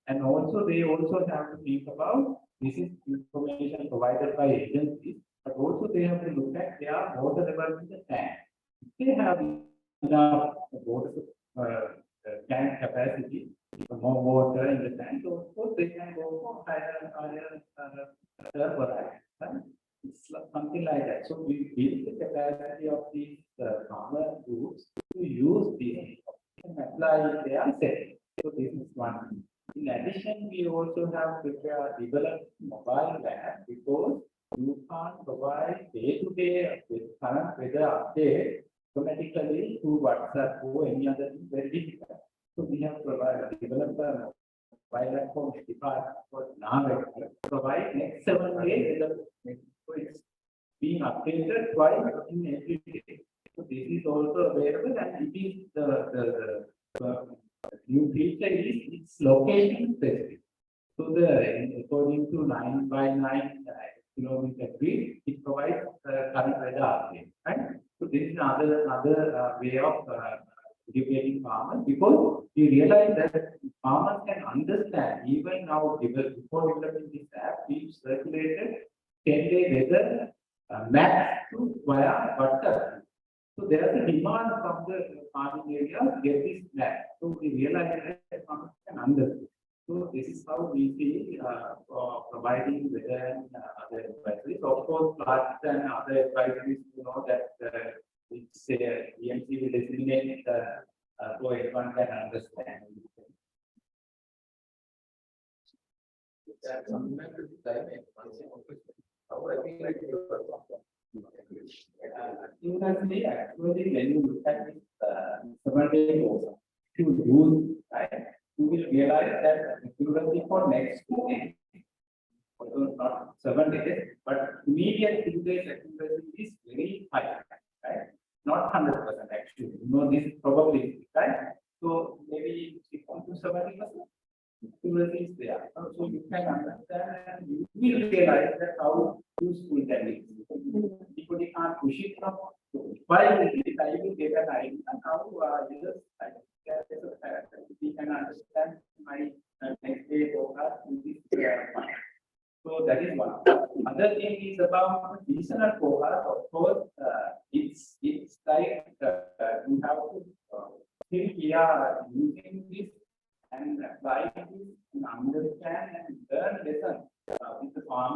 And also they also have to think about this is information provided by agencies, but also they have to look at their water level in the tank. If they have enough water tank capacity, more water in the tank, so of course they can go for higher varieties. Right? It's something like that. So we build the capacity of these farmer groups to use this and apply their setting. So this is one. In addition, we also have developed mobile lab because you can't provide day-to-day current weather update automatically through WhatsApp or any other thing very difficult. So we have developed a wildlife forms department for now provide next 7 days. It's being updated twice in every day. So this is also available, and it is the new feature is it's location specific. So according to 9 by 9 kilometer grid, it provides current weather update, right? So this is another way of educating farmers, because we realize that farmers can understand. Even now, before developing this app, we circulated 10-day weather maps to via WhatsApp. So there is a demand from the farming area to get this map. So we realize that farmers can understand. So this is how we see providing weather and other advisories. Of course, floods and other advisories, that it's EMC will disseminate so everyone can understand. Actually, when you look at this 7-day goal, to use, right, you will realize that accuracy for next 2 days, although not 7 days, but immediate 2 days accuracy is very high, right? Not 100% actually. This probably, right? So maybe 60 to 70% accuracy is there. So you can understand and you will realize that how useful that is. People can't push it from why I will get an idea how users we can understand my next day forecast in this month. So that is one. Other thing is about seasonal forecast. Of course, it's like you have to still we are using this and apply this and understand and learn lessons with the farm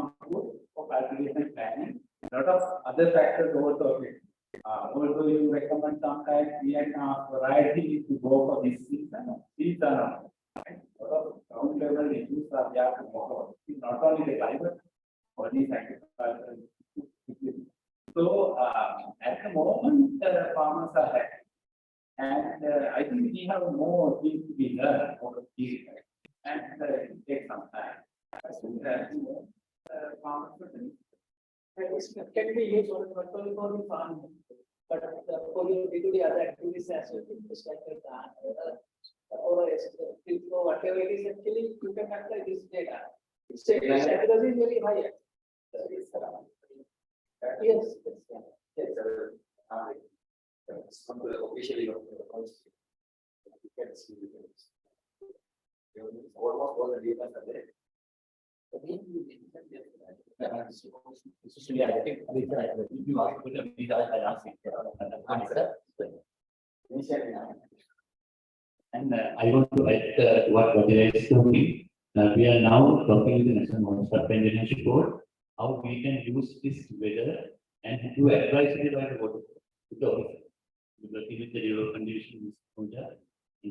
for cultivation planning. A lot of other factors also. Also, you recommend sometimes Vietnam variety to go for this season. These are not. Right? A lot of ground level issues are there to follow. It's not only the climate, but these agricultural. So, at the moment, farmers are happy. And I think we have more things to be done over here. And it takes some time. Farmers can be used for the farm, but for the other activities as well, just like or whatever it is, actually you can apply this data. Its accuracy is very high. Yes. Officially, you can see almost all the data are there. And I want to add what Vajay is talking. We are now talking with the National Monster Engineering Board how we can use this weather and do advisory by the water with the officer. We are working with the river conditions and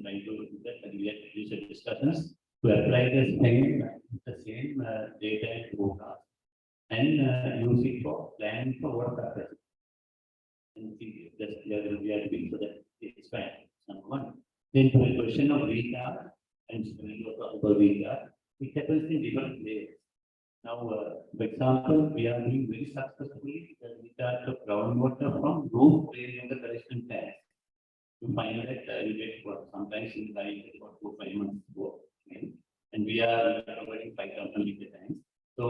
trying to do that, and we have user discussions to apply the same data and forecast and use it for planning for water capacity. And see that we are doing so that it's fine. Number one. Then to the question of recharge and about recharge, it happens in different layers. Now, for example, we are doing very successfully the recharge of groundwater from roof drain in the collection tank. You find that you get what sometimes in like about 4 or 5 months ago, okay? And we are providing 5,000 liter tanks. So,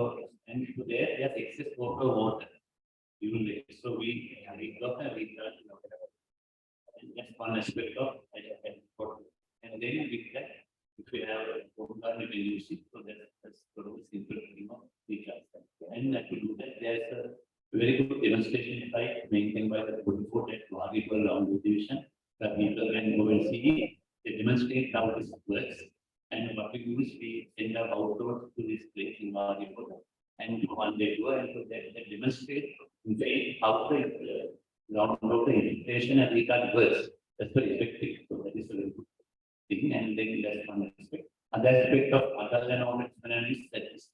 and there there's excess water. So we got a recharge. And that's one aspect of and then with that, if we have a program, we can use it. So that's sort of a simple thing of recharge. And to do that, there's a very good demonstration site maintained by the Pudiport at Wagipur Round Division. That people can go and see. They demonstrate how this works. And what we do is we send our outdoors to this place in Wagipur. And one day go and so they demonstrate how the groundwater infiltration and recharge works. That's very effective. So that is a very good thing. And then that's one aspect. Other aspect of other than knowledge analysis that is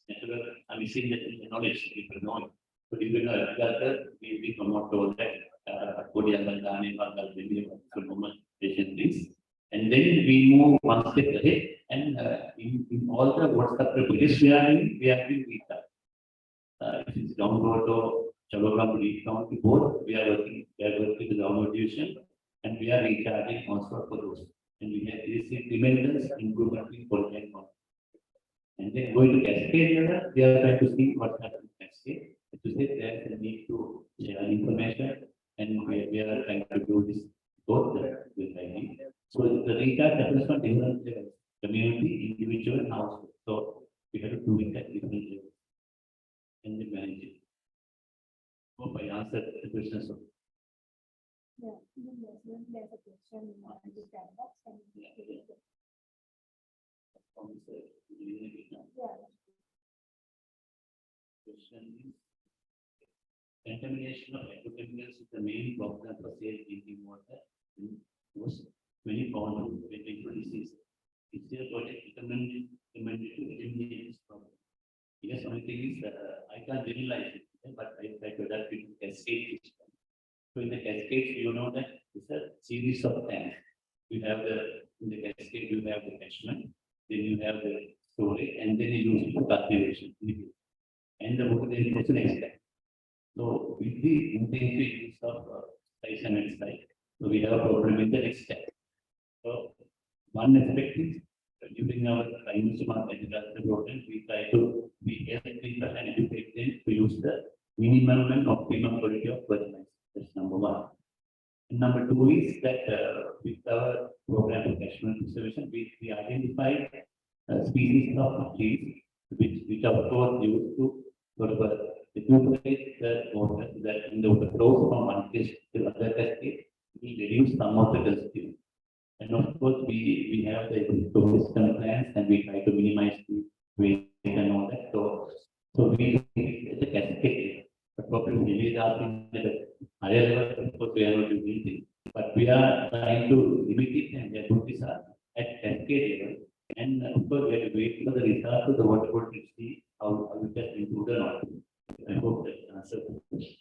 natural. I'm seeing that in the knowledge people know it. So if you know agriculture, we promote all that. Things. And then we move one step ahead, and in all the WhatsApp projects we are doing recharge. If it's download or Chalogam recount, both we are working with the download division, and we are recharging also for those. And we have received tremendous improvement in quality. And then going to Cascade level, we are trying to see what happens in Cascade. To say there is a need to share information, and we are trying to do this both with ID. So the recharge happens on different levels, community, individual, and household. So we have to do it at different levels and then manage it. Hope I answered the question. So Yeah, there's a question in the chat box. Question is, contamination of agrochemicals is the main problem for safe drinking water in most many forms of vegetable disease. Is there a project recommended to eliminate this problem? Yes, only thing is I can't generalize it, but I try to adapt it to Cascade system. So in the Cascade, you know that it's a series of tanks. You have in the Cascade, you have the catchment, then you have the storage, and then you use it for cultivation. And the water then goes to the next tank. So with the intensive use of cement site, so we have a problem in the next step. So one aspect is during our time smart agriculture program, we try to be helpful and educate them to use the minimum and optimum quality of fertilizer. That's number one. And number two is that with our program of catchment conservation, we identified species of trees which of course used to sort of recuperate the water that in the water flows from one place to other cascade, we reduce some of the residue. And of course, we have the ecosystem plans and we try to minimize the waste and all that. So we the cascade, but probably we are in the higher level, of course, we are not doing anything. But we are trying to limit it and we are doing this at cascade level. And of course, we have to wait for the result of the water quality to see how we can improve or not. I hope that answers the question.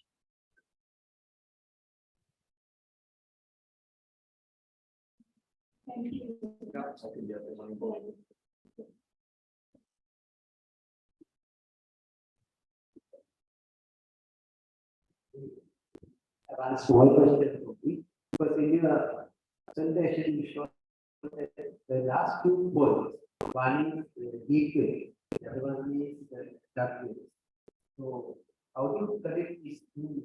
Thank you. One small question for me, because in your presentation you showed that the last two points, one is deep well, the other one is dark well. So how do you connect these two?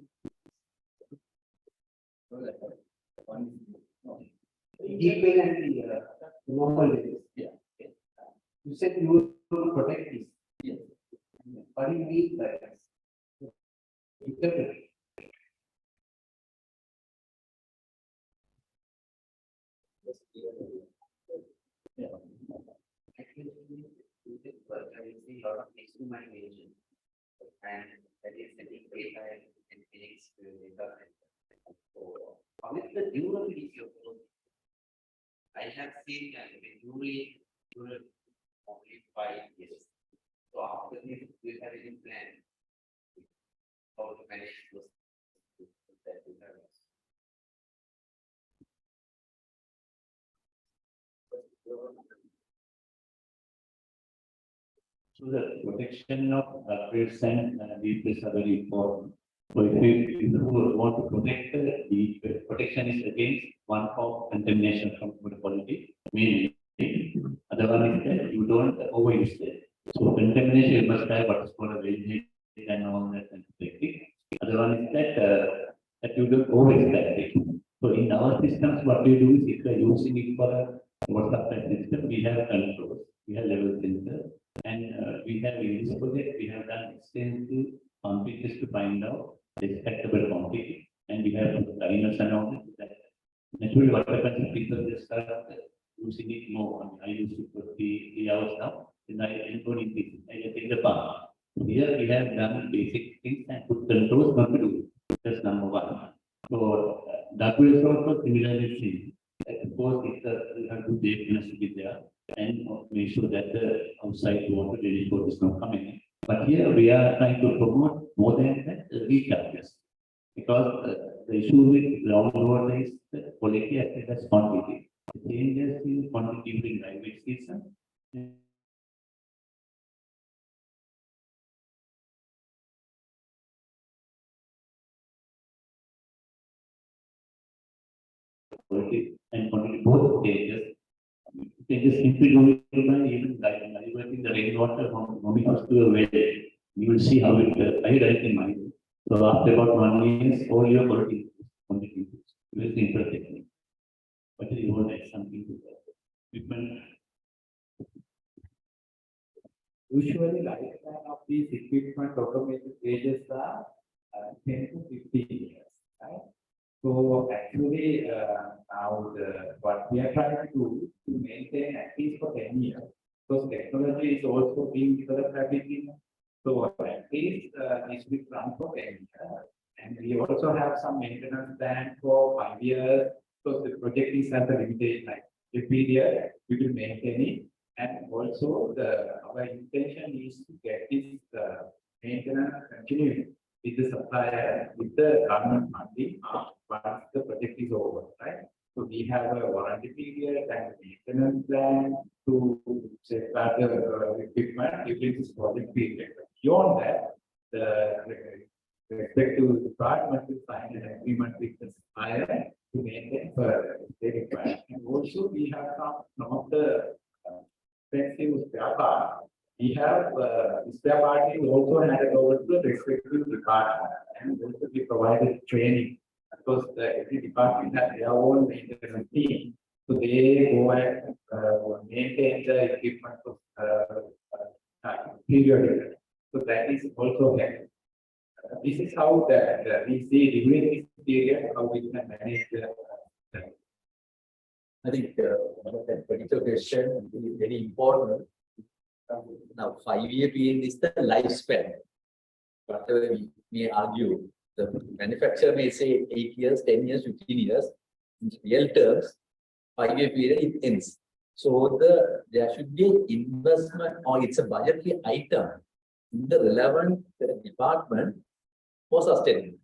One is deep well and the normal well. Yeah. You said you will protect this. Yes. What do you mean by that? Yeah. Actually, but I see a lot of instrumentation, and that is setting data and Phoenix data. So, how is the durability of those? I have seen that the durability only 5 years. So, after this, do you have any plan how to manage those? So the protection of birds and bees are very important. So if you want to protect the protection is against one form of contamination from water quality, mainly. Other one is that you don't overuse it. So contamination you must have what is called a vegetation and all that and protect. Other one is that you don't overextract it. So in our systems, what we do is if we are using it for a water supply system, we have controls, we have level sensors. And we have in this project, we have done extensive computers to find out the expectable quantity, and we have timers and all that. Naturally, what happens is people just start using it more. I mean, I use it for 3 hours now, and I don't increase it. I just take the pump. Here we have done basic things and put controls not to do. That's number one. So that will also similarly. Suppose you have to take to be there and make sure that the outside water really is not coming in. But here we are trying to promote more than that recharges, because the issue with groundwater is the quality as well as quantity. changes in quantity during rainy season. Quality and quantity both changes simply even diverting the rainwater from moving out to the well. You will see how it I directly mind. So after about 1 year, all your quality quantity will simple technique. But you won't add something to that. Equipment. Usually, lifespan of these equipment automated cages are 10 to 15 years, right? So actually, now what we are trying to do to maintain at least for 10 years, because technology is also being developed rapidly. So at least this will run for 10 years. And we also have some maintenance plan for 5 years. So the project is at the limitation, like every year we will maintain it. And also our intention is to get this maintenance continuing with the supplier, with the government funding once the project is over, right? So we have a warranty period and maintenance plan to safeguard the equipment during this project period. Beyond that, the respective department will sign an agreement with the supplier to maintain further the requirement. And also we have some of the expensive spare part. We have spare part is also handed over to the respective department and also we provided training because every department has their own maintenance team. So they go and maintain the equipment periodically. So that is also helpful. This is how we see during this period how we can manage the. I think that particular question is very important. Now, 5-year period is the lifespan. Whatever we may argue, the manufacturer may say 8 years, 10 years, 15 years. In real terms, 5-year period it ends. So there should be an investment or it's a budgetary item in the relevant department for sustainability.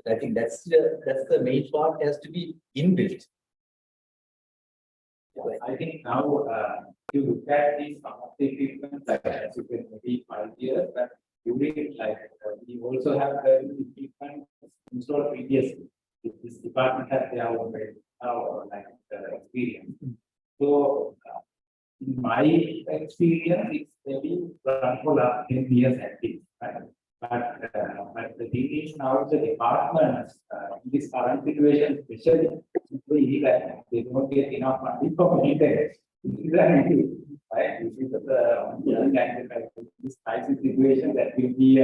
I think that's the main part has to be inbuilt. I think now you look at these some of the equipment like as you can maybe 5 years, but during like we also have the equipment installed previously. This department has their own experience. So in my experience, it's maybe run for last 10 years at least. Right? But the thing is now the departments in this current situation, especially that they don't get enough money for maintenance. This is an issue, right? This is this crisis situation that will be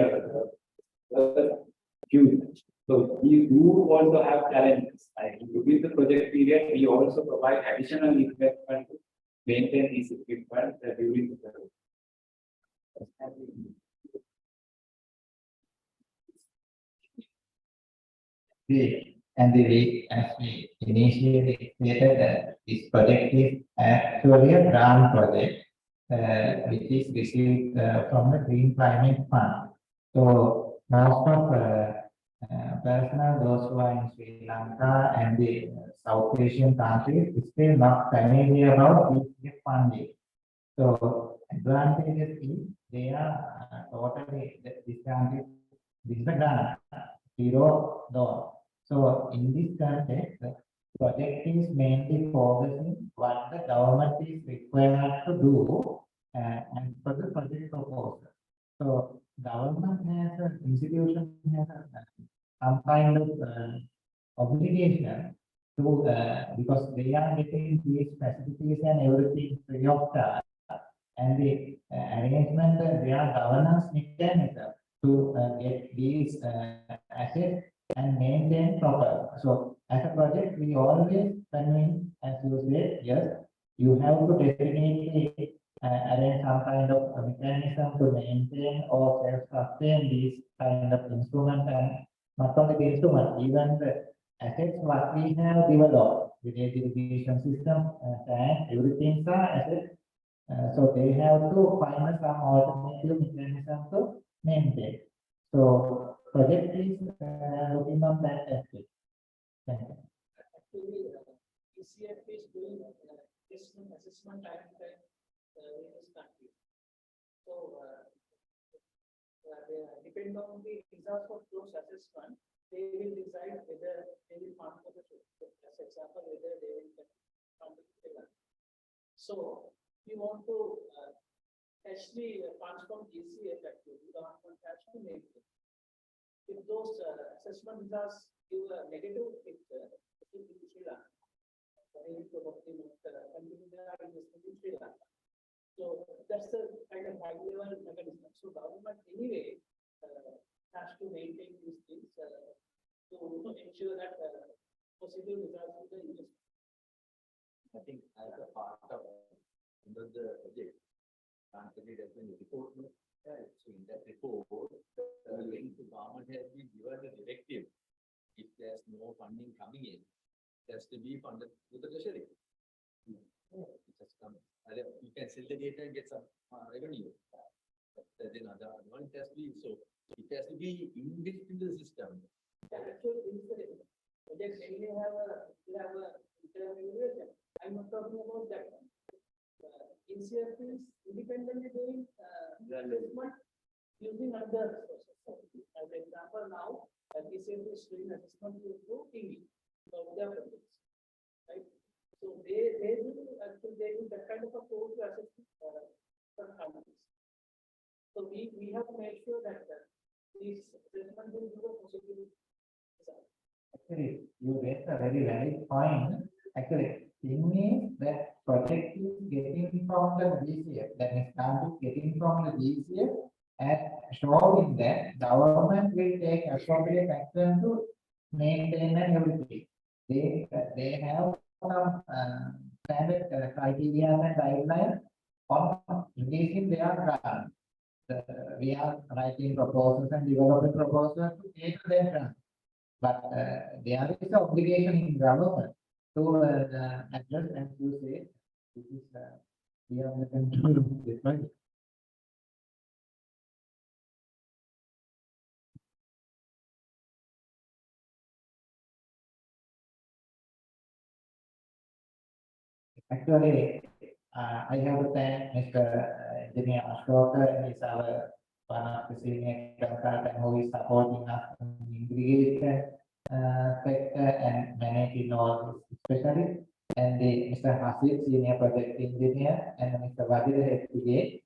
huge. So we do also have challenges. Like within the project period, we also provide additional investment to maintain these equipment during the project. As we initially stated that this project is actually a grant project which is received from the Green Climate Fund. So most of personnel, those who are in Sri Lanka and the South Asian countries, is still not familiar about this funding. So advantages is they are totally this grant is the grant $0. So in this context, the project is mainly focusing what the government is required to do and for the project proposal. So government has an institution has some kind of obligation to because they are getting these facilities and everything free of charge, and the arrangement their governance mechanism to get these assets and maintain properly. So as a project, we always convince, as you said, yes, you have to definitely arrange some kind of mechanism to maintain or self-sustain these kind of instruments, and not only the instrument, even the assets what we have developed, the irrigation system, and everything are assets. So they have to find some alternative mechanism to maintain. So project is looking on that aspect. Thank you. Actually, ECF is doing assessment time in various countries. So, depending on the results of those assessments, they will decide whether they will fund for the project. As example, whether they will fund the project. So, we want to actually funds from GCF actually, the government has to make it. If those assessment results give a negative picture, it will be Sri Lanka. They will probably continue their investment in Sri Lanka. So that's the kind of high level mechanism. So government anyway has to maintain these things to ensure that positive results of the investment. I think as a part of the project, Cascade has been report. So in that report, the government has been given a directive. If there's no funding coming in, it has to be funded through the treasury. It has come. You can sell the data and get some revenue. But then other one it has to be so. It has to be inbuilt into the system. Actually, projects anyway have a intermediate. I'm not talking about that one. NCF is independently doing assessment using other sources. As an example, now NCF is doing assessment through TV for their projects, right? So they will actually they do that kind of a code to assess some countries. So we have to make sure that these assessment will do a positive result. Actually, you raised a very valid point. Actually, thing is that project is getting from the GCF, that is country getting from the GCF, and showing that government will take appropriate action to maintain and everything. They have some standard criteria and guidelines on releasing their grant. We are writing proposals and developing proposals to take their grant. But there is an obligation in government to address, and to say, this is we are going to do this, right? Actually, I have to thank Mr. Engineer Ashoka. He's our one of the senior consultant who is supporting us in irrigation sector and managing all these specialists. And Mr. Hasid, senior project engineer, and Mr. Wajid FPA,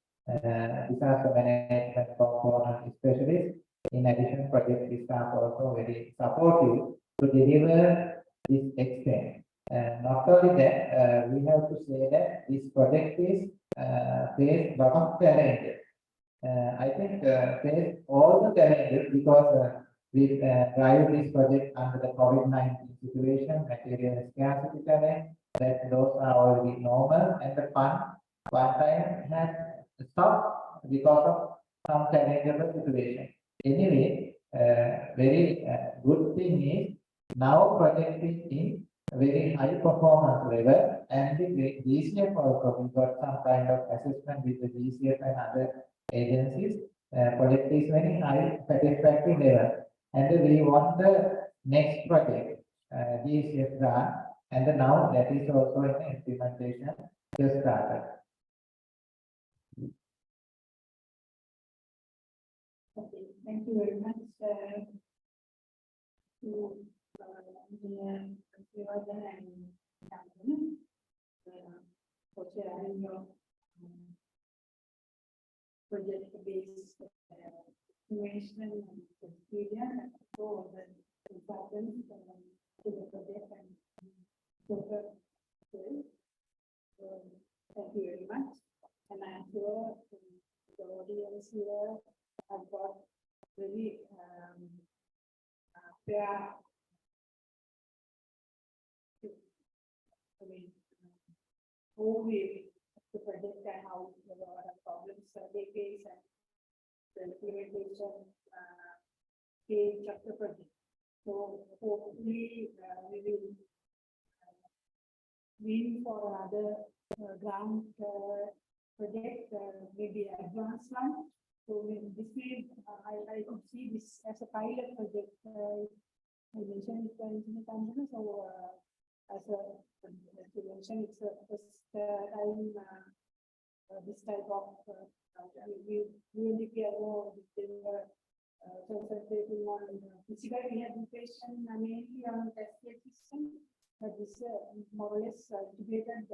disaster management component specialist. In addition, project staff also very supportive to deliver this extent. Not only that, we have to say that this project is face a lot of challenges. I think face all the challenges because we drive this project under the COVID-19 situation, material scarcity challenge, that those are already normal, and the fund one time has stopped because of some challenges situation. Anyway, very good thing is now project is in very high performance level, and the GCF also, we got some kind of assessment with the GCF and other agencies. Project is very high satisfactory level, and we want the next project GCF grant, and now that is also in implementation just started. Okay, thank you very much to Engineer Sivajan and Shantan for sharing your project-based information and experience, and for the consultants to the project and so thank you very much. And I'm sure the audience here have got really fair, who we the project and how the problems they face and the implementation stage of the project. So hopefully we will win for another grant project, maybe advanced one. So this way, I could see this as a pilot project. I mentioned it in the company, so as you mentioned, it's the first time this type of we really care more concentrating on physical rehabilitation, mainly on Cascade system, but this more or less integrated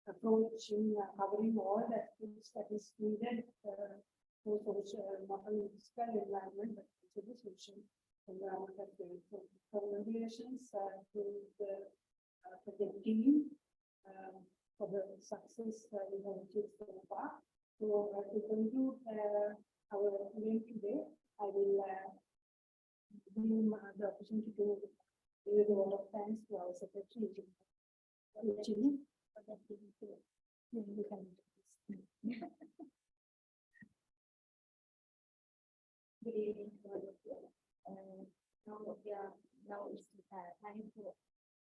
approach in covering all the aspects that is needed for social, not only physical environment, but also the social environment as well. So, congratulations to the project team for the success we have achieved so far. So, to conclude our event today, I will give the opportunity to give a lot of thanks to our secretary, Chini. Good evening to all of you. Now it's time for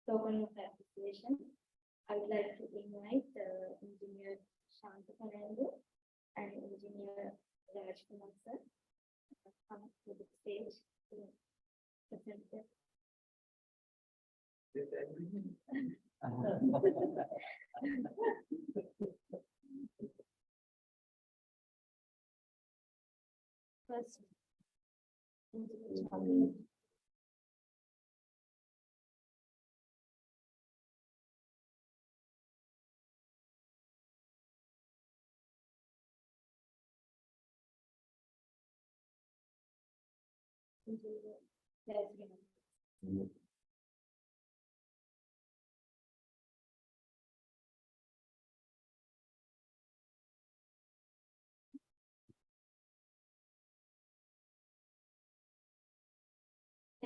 token of appreciation. I would like to invite Engineer Shanta Fernando and Engineer Raj Kumar sir come to the stage to present their first.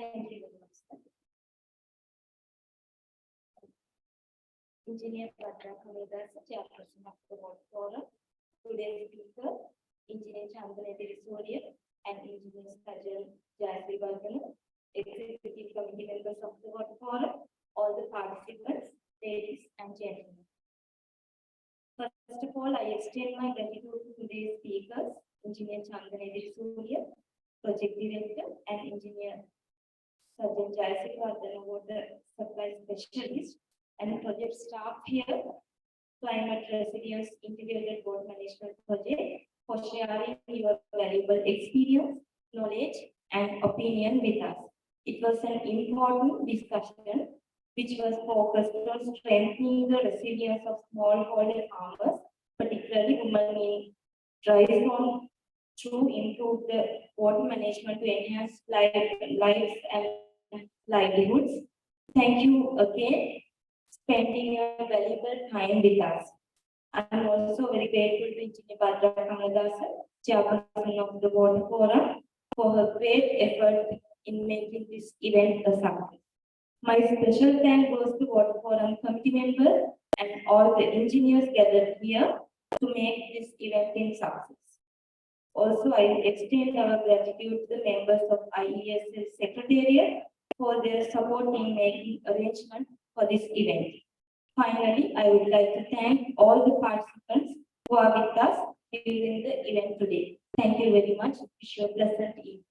Thank you very much, sir. Engineer Bhadra Kamidas, Chairperson of the World Forum. Today's speaker, Engineer Chandana Surya and Engineer Sajal Jayasri Bhargana, Executive Committee members of the World Forum, all the participants, ladies and gentlemen. First of all, I extend my gratitude to today's speakers, Engineer Chandana Surya, Project Director, and Engineer Sajal Jayasri Bhargana, Water Supply Specialist, and project staff here, Climate Resilience Integrated Water Management Project, for sharing your valuable experience, knowledge, and opinion with us. It was an important discussion which was focused on strengthening the resilience of smallholder farmers, particularly women in dry zone, to improve the water management to enhance lives and livelihoods. Thank you again spending your valuable time with us. I'm also very grateful to Engineer Bhadra Kamadasa, Chairperson of the Water Forum, for her great effort in making this event a success. My special thanks goes to Water Forum committee members and all the engineers gathered here to make this event a success. Also, I extend our gratitude to the members of IESL Secretariat for their support in making arrangements for this event. Finally, I would like to thank all the participants who are with us during the event today. Thank you very much. Wish you a pleasant evening.